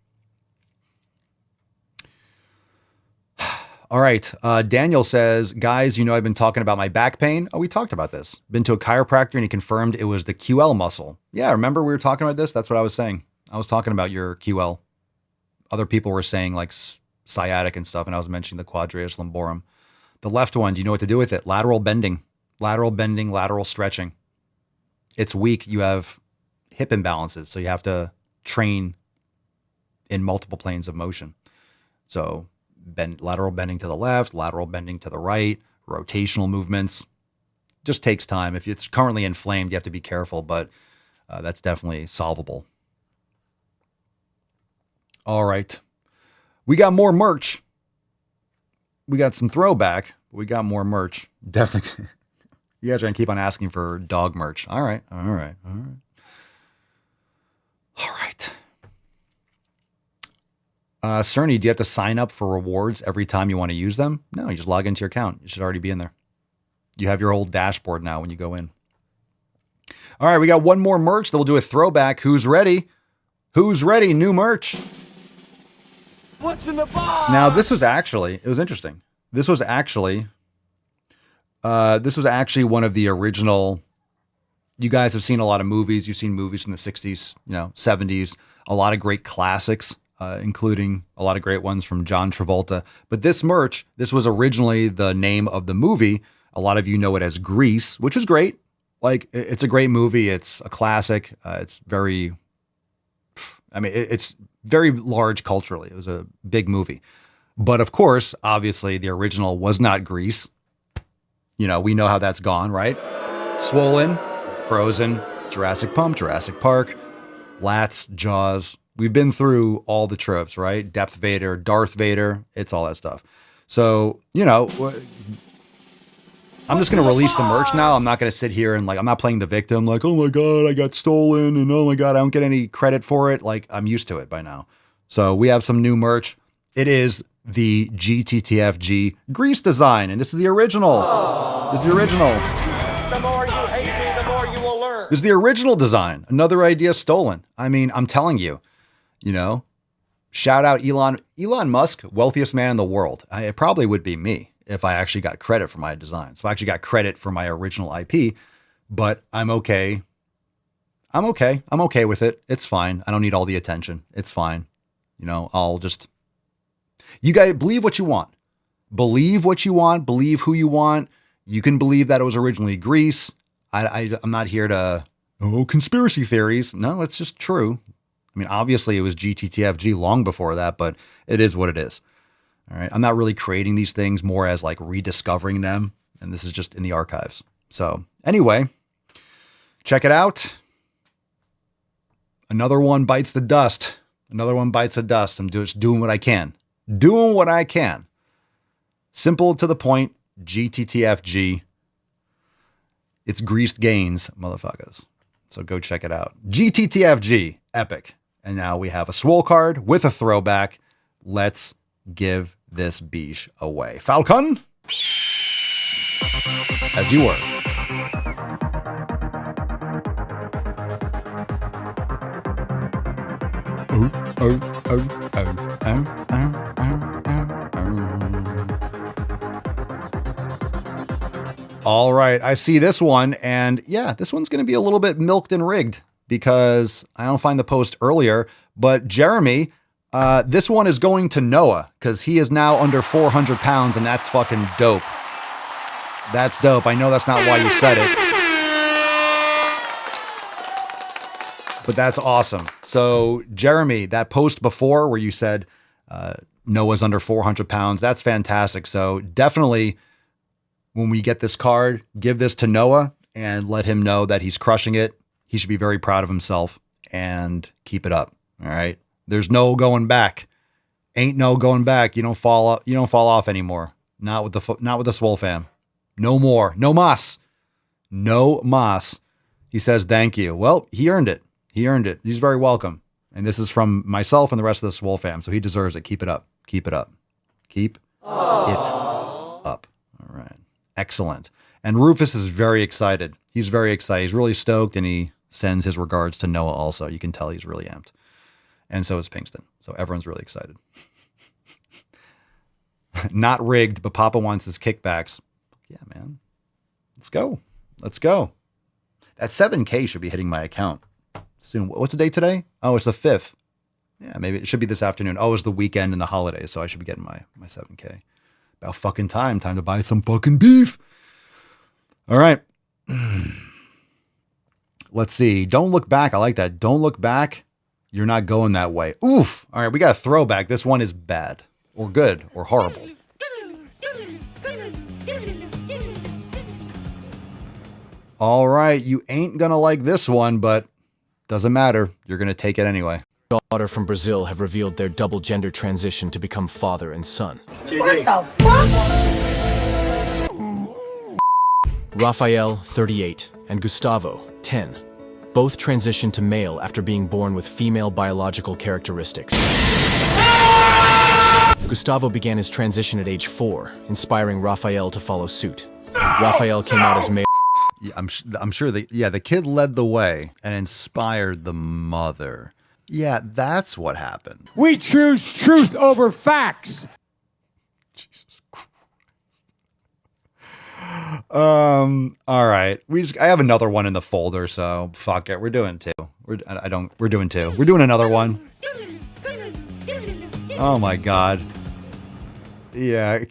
All right. Daniel says, guys, you know, I've been talking about my back pain. Oh, we talked about this. Been to a chiropractor and he confirmed it was the QL muscle. Yeah. Remember we were talking about this? That's what I was saying. I was talking about your QL. Other people were saying like sciatic and stuff. And I was mentioning the quadratus lumborum. The left one, do you know what to do with it? Lateral bending, lateral stretching. It's weak. You have hip imbalances. So you have to train in multiple planes of motion. So lateral bending to the left, lateral bending to the right, rotational movements. Just takes time. If it's currently inflamed, you have to be careful, but that's definitely solvable. All right. We got more merch. We got some throwback. But we got more merch. Definitely. You guys are going to keep on asking for dog merch. All right. Cerny, do you have to sign up for rewards every time you want to use them? No, you just log into your account. You should already be in there. You have your old dashboard now when you go in. All right, we got one more merch. Then we'll do a throwback. Who's ready? Who's ready? New merch. What's in the box? Now, this was actually, it was interesting. This was actually This was actually one of the original. You guys have seen a lot of movies. You've seen movies from the 60s, 70s, a lot of great classics, including a lot of great ones from John Travolta. But this merch, this was originally the name of the movie. A lot of you know it as Grease, which is great. Like, it's a great movie. It's a classic. It's very, it's very large culturally. It was a big movie. But of course, obviously, the original was not Grease. We know how that's gone, right? Swollen, Frozen, Jurassic Pump, Jurassic Park, Lats, Jaws. We've been through all the tropes, right? Depth Vader, Darth Vader. It's all that stuff. So, I'm just going to release the merch now. I'm not going to sit here and I'm not playing the victim. Like, oh my God, I got stolen. And oh my God, I don't get any credit for it. Like, I'm used to it by now. So we have some new merch. It is the GTTFG Grease design. And this is the original. This is the original. The more you hate me, the more you will learn. This is the original design. Another idea stolen. I'm telling you, shout out Elon Musk, wealthiest man in the world. It probably would be me if I actually got credit for my designs. If I actually got credit for my original IP, but I'm okay. I'm okay with it. It's fine. I don't need all the attention. It's fine. You guys believe what you want. Believe what you want. Believe who you want. You can believe that it was originally Grease. I'm not here to, conspiracy theories. No, it's just true. Obviously it was GTTFG long before that, but it is what it is. All right. I'm not really creating these things, more as rediscovering them. And this is just in the archives. So anyway, check it out. Another one bites the dust. Another one bites the dust. I'm just doing what I can. Doing what I can. Simple to the point. GTTFG. It's greased gains, motherfuckers. So go check it out. GTTFG. Epic. And now we have a Swole card with a throwback. Let's give this beach away. Falcon, as you were. All right, I see this one, and yeah, this one's going to be a little bit milked and rigged because I don't find the post earlier, but Jeremy, this one is going to Noah because he is now under 400 pounds, and that's fucking dope. That's dope. I know that's not why you said it, but that's awesome. So Jeremy, that post before where you said Noah's under 400 pounds, that's fantastic. So definitely when we get this card, give this to Noah and let him know that he's crushing it. He should be very proud of himself and keep it up. All right. There's no going back. Ain't no going back. You don't fall off anymore. Not with the Swole fam. No more. No mas. No mas. He says thank you. Well, he earned it. He earned it. He's very welcome. And this is from myself and the rest of the Swole fam. So he deserves it. Keep it up. Keep it up. Keep it up. All right. Excellent. And Rufus is very excited. He's very excited. He's really stoked, and he sends his regards to Noah also. You can tell he's really amped. And so is Pinkston. So everyone's really excited. Not rigged, but Papa wants his kickbacks. Yeah, man. Let's go. Let's go. That 7K should be hitting my account soon. What's the date today? Oh, it's the 5th. Yeah, maybe it should be this afternoon. Oh, it's the weekend and the holidays, so I should be getting my 7K. About fucking time. Time to buy some fucking beef. All right. Let's see. Don't look back. I like that. Don't look back. You're not going that way. Oof. All right, we got a throwback. This one is bad or good or horrible. All right, you ain't gonna like this one, but doesn't matter. You're gonna take it anyway. Daughter from Brazil have revealed their double gender transition to become father and son. What the fuck? Rafael, 38, and Gustavo, 10. Both transitioned to male after being born with female biological characteristics. Gustavo began his transition at age 4, inspiring Rafael to follow suit. Rafael came out as male. Yeah, I'm sure the kid led the way and inspired the mother. Yeah, that's what happened. We choose truth over facts. Jesus Christ. All right. I have another one in the folder, so fuck it. We're doing two. We're doing two. We're doing another one. Oh my God. Yeah.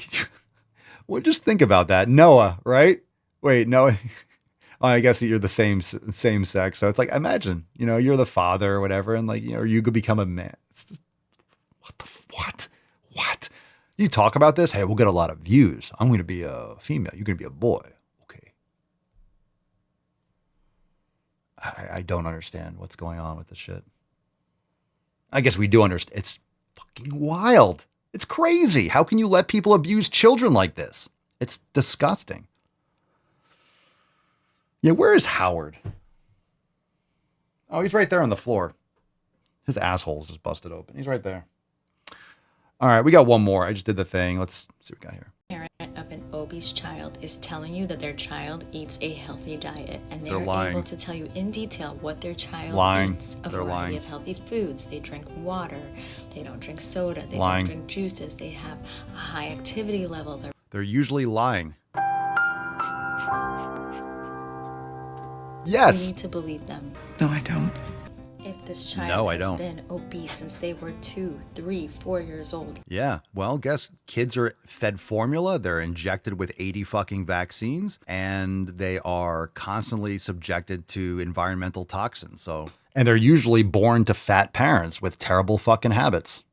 Well, just think about that. Noah, right? Wait, Noah. Oh, I guess you're the same sex. So it's like, imagine, you're the father or whatever, and like, you could become a man. It's just, what? You talk about this? Hey, we'll get a lot of views. I'm going to be a female. You're going to be a boy. Okay. I don't understand what's going on with this shit. I guess we do understand. It's fucking wild. It's crazy. How can you let people abuse children like this? It's disgusting. Yeah, where is Howard? Oh, he's right there on the floor. His asshole's just busted open. He's right there. All right, we got one more. I just did the thing. Let's see what we got here. Parent of an obese child is telling you that their child eats a healthy diet, and They're they're lying. able to tell you in detail what their child Lying. eats. A They're variety lying. of healthy foods. They drink water. They don't drink soda. They Lying. don't drink juices. They have a high activity level. They're usually lying. Yes. You need to believe them. No, I don't. If this child No, I has don't. been obese since they were 2, 3, 4 years old, Yeah. Well, guess kids are fed formula. They're injected with 80 fucking vaccines, and they are constantly subjected to environmental toxins. And they're usually born to fat parents with terrible fucking habits.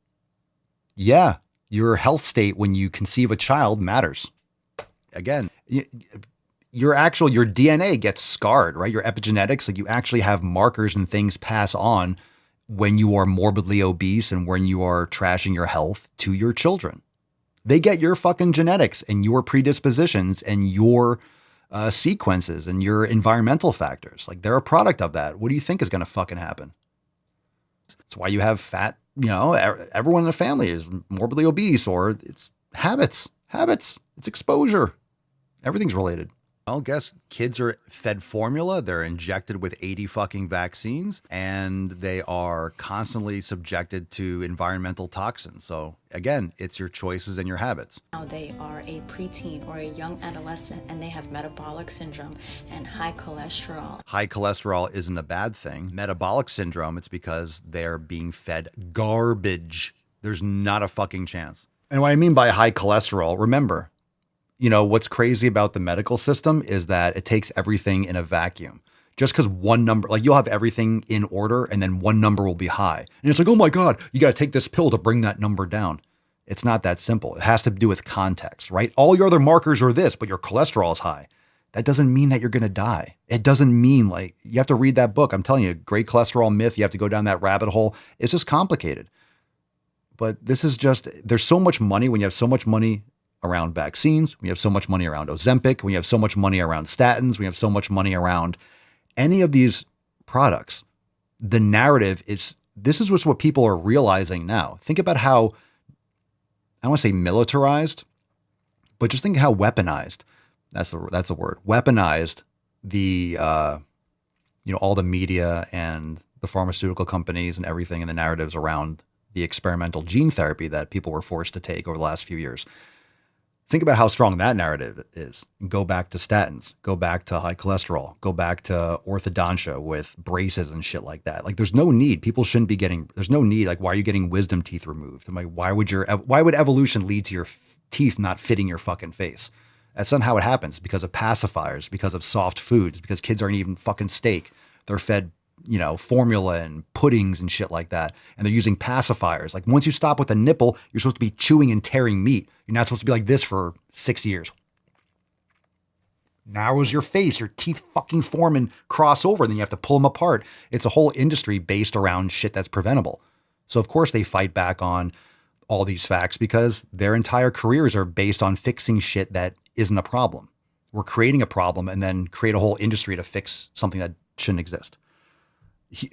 Yeah. Your health state when you conceive a child matters. Again, your DNA gets scarred, right? Your epigenetics, like you actually have markers and things pass on when you are morbidly obese and when you are trashing your health to your children. They get your fucking genetics and your predispositions and your sequences and your environmental factors. Like they're a product of that. What do you think is going to fucking happen? That's why you have fat, everyone in the family is morbidly obese, or it's habits. It's exposure. Everything's related. Well, guess kids are fed formula. They're injected with 80 fucking vaccines, and they are constantly subjected to environmental toxins. So again, it's your choices and your habits. now they are a preteen or a young adolescent, and they have metabolic syndrome and high cholesterol. High cholesterol isn't a bad thing. Metabolic syndrome, it's because they're being fed garbage. There's not a fucking chance. And what I mean by high cholesterol, remember, what's crazy about the medical system is that it takes everything in a vacuum. Just because one number, like you'll have everything in order and then one number will be high. And it's like, oh my God, you got to take this pill to bring that number down. It's not that simple. It has to do with context, right? All your other markers are this, but your cholesterol is high. That doesn't mean that you're going to die. It doesn't mean you have to read that book. I'm telling you, great cholesterol myth. You have to go down that rabbit hole. It's just complicated. But this is there's so much money when you have so much money around vaccines, we have so much money around Ozempic, we have so much money around statins, we have so much money around any of these products. The narrative is, this is what people are realizing now. Think about how, I don't want to say militarized, but just think how weaponized, that's the word, weaponized the, all the media and the pharmaceutical companies and everything and the narratives around the experimental gene therapy that people were forced to take over the last few years. Think about how strong that narrative is. Go back to statins, go back to high cholesterol, go back to orthodontia with braces and shit like that. Like there's no need. People shouldn't be there's no need. Like, why are you getting wisdom teeth removed? I'm like, why would evolution lead to your teeth not fitting your fucking face? That's not how it happens, because of pacifiers, because of soft foods, because kids aren't eating fucking steak. They're fed, formula and puddings and shit like that. And they're using pacifiers. Like once you stop with a nipple, you're supposed to be chewing and tearing meat. You're not supposed to be like this for 6 years. Narrows your face, your teeth fucking form and cross over, and then you have to pull them apart. It's a whole industry based around shit that's preventable. So of course they fight back on all these facts because their entire careers are based on fixing shit that isn't a problem. We're creating a problem and then create a whole industry to fix something that shouldn't exist.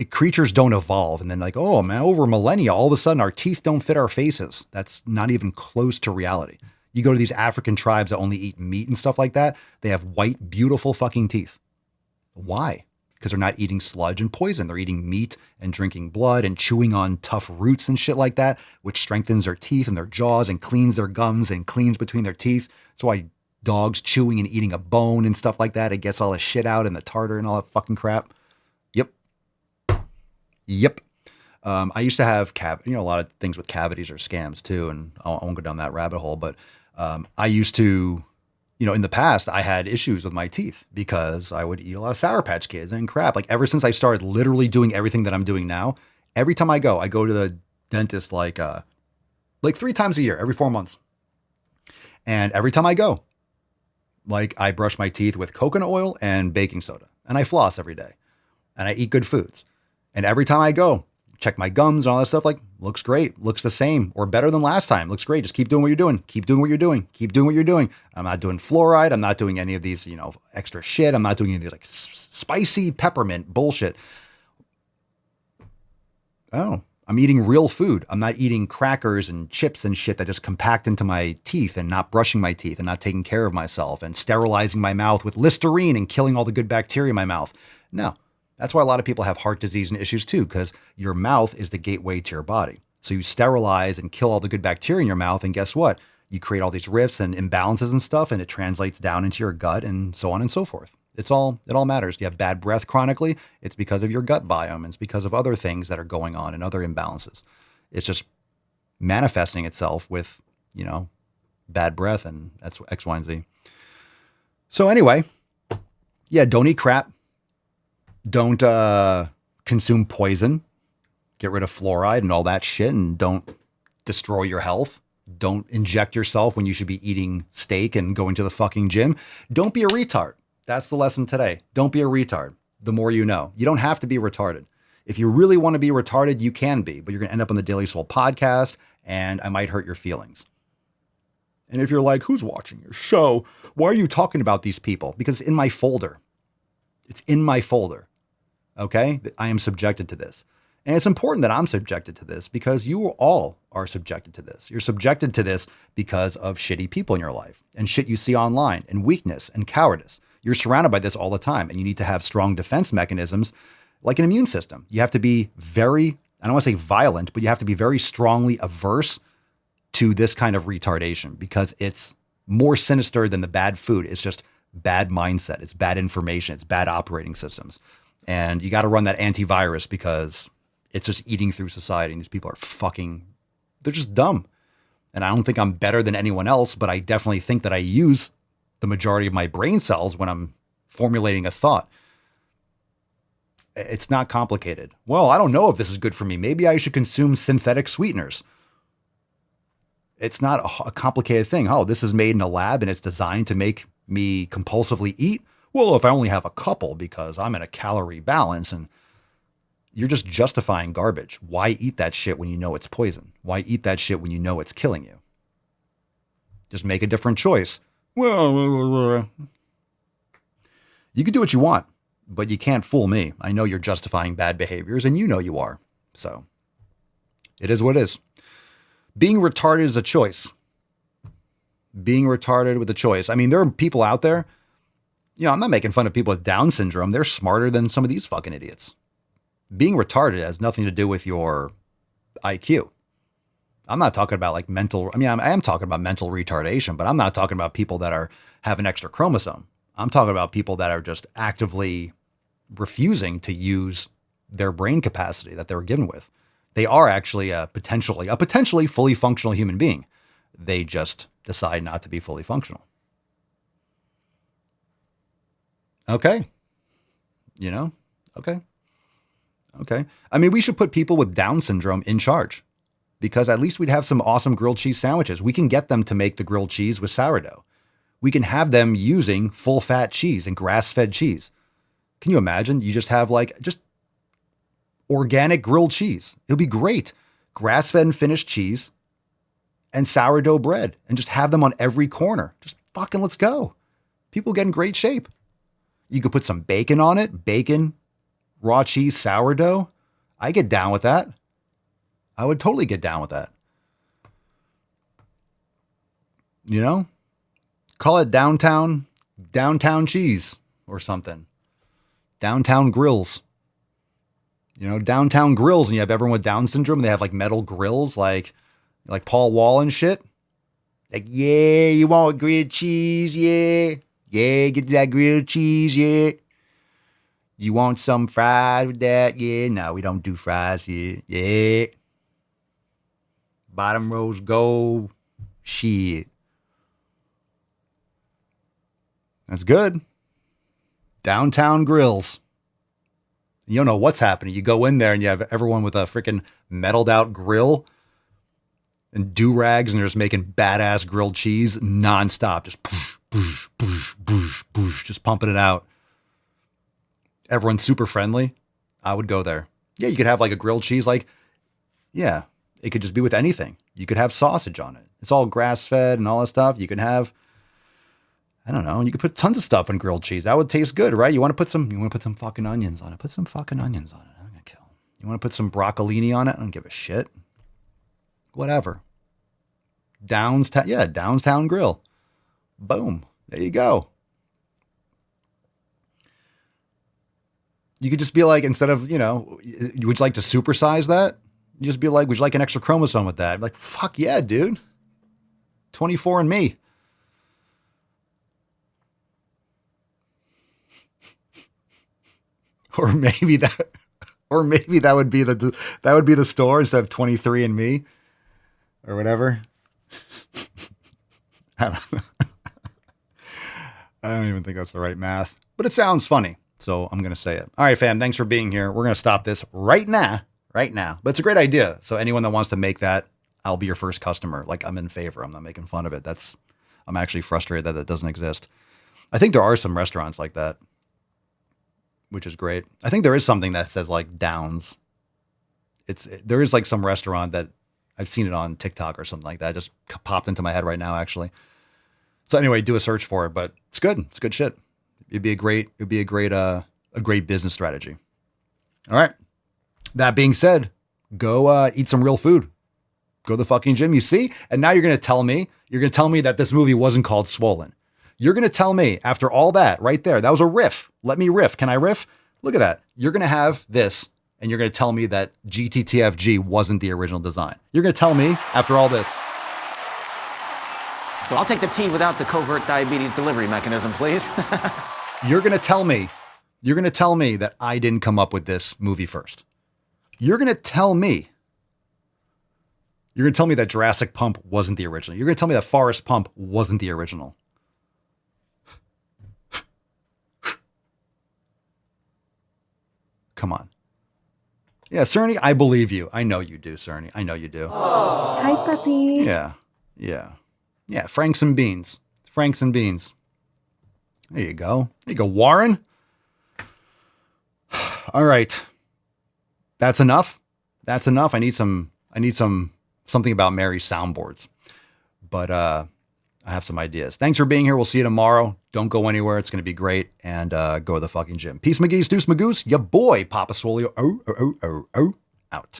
Creatures don't evolve and then like, oh man, over millennia, all of a sudden our teeth don't fit our faces. That's not even close to reality. You go to these African tribes that only eat meat and stuff like that. They have white, beautiful fucking teeth. Why? Because they're not eating sludge and poison. They're eating meat and drinking blood and chewing on tough roots and shit like that, which strengthens their teeth and their jaws and cleans their gums and cleans between their teeth. That's why dogs chewing and eating a bone and stuff like that. It gets all the shit out and the tartar and all that fucking crap. Yep. I used to have a lot of things with cavities are scams too, and I won't go down that rabbit hole. But I used to, in the past, I had issues with my teeth because I would eat a lot of Sour Patch Kids and crap. Like ever since I started literally doing everything that I'm doing now, every time I go to the dentist like 3 times a year, every 4 months, and every time I go, like I brush my teeth with coconut oil and baking soda, and I floss every day, and I eat good foods. And every time I go, check my gums and all that stuff, like, looks great, looks the same or better than last time, looks great. Just keep doing what you're doing. Keep doing what you're doing. Keep doing what you're doing. I'm not doing fluoride. I'm not doing any of these, extra shit. I'm not doing any of these like spicy peppermint bullshit. Oh, I'm eating real food. I'm not eating crackers and chips and shit that just compact into my teeth and not brushing my teeth and not taking care of myself and sterilizing my mouth with Listerine and killing all the good bacteria in my mouth. No. That's why a lot of people have heart disease and issues too, because your mouth is the gateway to your body. So you sterilize and kill all the good bacteria in your mouth. And guess what? You create all these rifts and imbalances and stuff, and it translates down into your gut and so on and so forth. It all matters. You have bad breath chronically. It's because of your gut biome. It's because of other things that are going on and other imbalances. It's just manifesting itself with, bad breath, and that's X, Y, and Z. So anyway, yeah, don't eat crap. Don't consume poison. Get rid of fluoride and all that shit, and don't destroy your health. Don't inject yourself when you should be eating steak and going to the fucking gym. Don't be a retard. That's the lesson today. Don't be a retard. The more you know. You don't have to be retarded. If you really want to be retarded, you can be, but you're going to end up on the Daily Swole podcast, and I might hurt your feelings. And if you're like, who's watching your show? Why are you talking about these people? Because it's in my folder. It's in my folder. Okay? I am subjected to this. And it's important that I'm subjected to this because you all are subjected to this. You're subjected to this because of shitty people in your life and shit you see online and weakness and cowardice. You're surrounded by this all the time, and you need to have strong defense mechanisms like an immune system. You have to be very, I don't want to say violent, but you have to be very strongly averse to this kind of retardation because it's more sinister than the bad food. It's just bad mindset. It's bad information. It's bad operating systems. And you got to run that antivirus because it's just eating through society. And these people are they're just dumb. And I don't think I'm better than anyone else, but I definitely think that I use the majority of my brain cells when I'm formulating a thought. It's not complicated. Well, I don't know if this is good for me. Maybe I should consume synthetic sweeteners. It's not a complicated thing. Oh, this is made in a lab and it's designed to make me compulsively eat. Well, if I only have a couple because I'm in a calorie balance, and you're just justifying garbage. Why eat that shit when you know it's poison? Why eat that shit when you know it's killing you? Just make a different choice. Well, you can do what you want, but you can't fool me. I know you're justifying bad behaviors, and you know you are. So it is what it is. Being retarded is a choice. Being retarded with a choice. I mean, there are people out there, I'm not making fun of people with Down syndrome. They're smarter than some of these fucking idiots. Being retarded has nothing to do with your IQ. I'm not talking about like mental. I am talking about mental retardation, but I'm not talking about people that have an extra chromosome. I'm talking about people that are just actively refusing to use their brain capacity that they were given with. They are actually a potentially fully functional human being. They just decide not to be fully functional. Okay. Okay. I mean, we should put people with Down syndrome in charge because at least we'd have some awesome grilled cheese sandwiches. We can get them to make the grilled cheese with sourdough. We can have them using full fat cheese and grass-fed cheese. Can you imagine? You just have just organic grilled cheese. It'll be great. Grass-fed and finished cheese and sourdough bread, and just have them on every corner. Just fucking let's go. People get in great shape. You could put some bacon on it. Bacon, raw cheese, sourdough. I get down with that. I would totally get down with that. Call it downtown cheese or something. Downtown grills. Downtown grills, and you have everyone with Down syndrome. They have like metal grills, like Paul Wall and shit. Like, yeah, you want grilled cheese? Yeah. Yeah, get that grilled cheese, yeah. You want some fries with that? Yeah, no, we don't do fries here. Yeah. Bottom rows go. Shit. That's good. Downtown grills. You don't know what's happening. You go in there and you have everyone with a freaking metalled out grill and do-rags, and they're just making badass grilled cheese nonstop. Just boosh, boosh, boosh, boosh, boosh, just pumping it out. Everyone's super friendly. I would go there. Yeah, you could have like a grilled cheese. Like, yeah, it could just be with anything. You could have sausage on it. It's all grass-fed and all that stuff. You can have, I don't know, you could put tons of stuff in grilled cheese. That would taste good, right? You want to put some fucking onions on it. Put some fucking onions on it. I'm gonna kill. You want to put some broccolini on it? I don't give a shit. Whatever. Downtown Grill. Boom. There you go. You could just be like, instead of, would you like to supersize that? You just be like, would you like an extra chromosome with that? I'd be like, fuck yeah, dude. 24 and me. Or maybe that would be the store instead of 23 and me or whatever. I don't know. I don't even think that's the right math, but it sounds funny. So I'm going to say it. All right, fam. Thanks for being here. We're going to stop this right now. But it's a great idea. So anyone that wants to make that, I'll be your first customer. Like, I'm in favor. I'm not making fun of it. I'm actually frustrated that it doesn't exist. I think there are some restaurants like that, which is great. I think there is something that says like Downs. There is like some restaurant that I've seen it on TikTok or something like that. It just popped into my head right now, actually. So anyway, do a search for it, but it's good. It's good shit. It'd be a great business strategy. All right. That being said, go eat some real food. Go to the fucking gym. You see? And now you're going to tell me that this movie wasn't called Swollen. You're going to tell me after all that right there, that was a riff. Let me riff. Can I riff? Look at that. You're going to have this and you're going to tell me that GTTFG wasn't the original design. You're going to tell me after all this. So I'll take the tea without the covert diabetes delivery mechanism, please. You're going to tell me that I didn't come up with this movie first. You're going to tell me that Jurassic Pump wasn't the original. You're going to tell me that Forrest Pump wasn't the original. Come on. Yeah, Cerny, I believe you. I know you do, Cerny. I know you do. Hi, puppy. Yeah, Franks and Beans. Franks and Beans. There you go. Warren. All right. That's enough. I need something about Mary's soundboards. But I have some ideas. Thanks for being here. We'll see you tomorrow. Don't go anywhere. It's going to be great. And go to the fucking gym. Peace, McGee's, Deuce, Magoose. Your boy, Papa Swole. Out.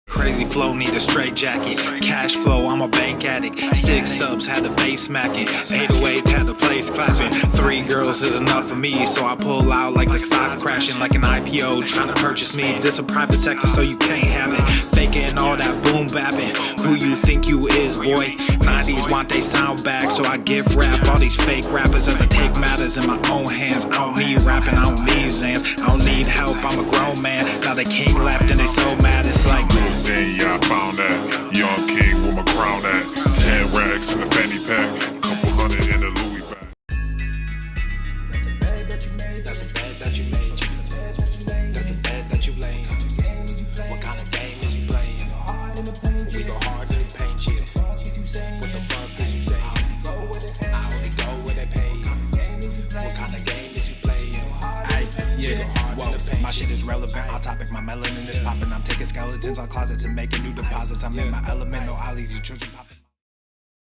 Crazy flow, need a straight jacket. Cash flow, I'm a bank addict. 6 subs, had the bass smacking. 808, had the place clapping. 3 girls is enough for me, so I pull out like the stock crashing. Like an IPO, trying to purchase me. This a private sector, so you can't have it. Faking all that boom bapping. Who you think you is, boy? 90s want they sound back, so I give rap all these fake rappers as I take matters in my own hands. I don't need rapping, I don't need Zans. I don't need help, I'm a grown man. Now they king left and they so mad, it's like yeah, I found that young king with my crown at 10 racks in the fanny pack, couple hundred in the Louis bag. That's a bed that you made. That's a bed that you made. That's a bed that you laid. What kind of game is you playing? We go hard in the paint, yeah. What the fuck is you saying? I only go where they pay. What kind of game is you playing? Whoa, my shit is relevant. Our topic, my melanin is popping. I'm taking skeletons out closets and making new deposits. I'm in my element, no ollies, you children popping.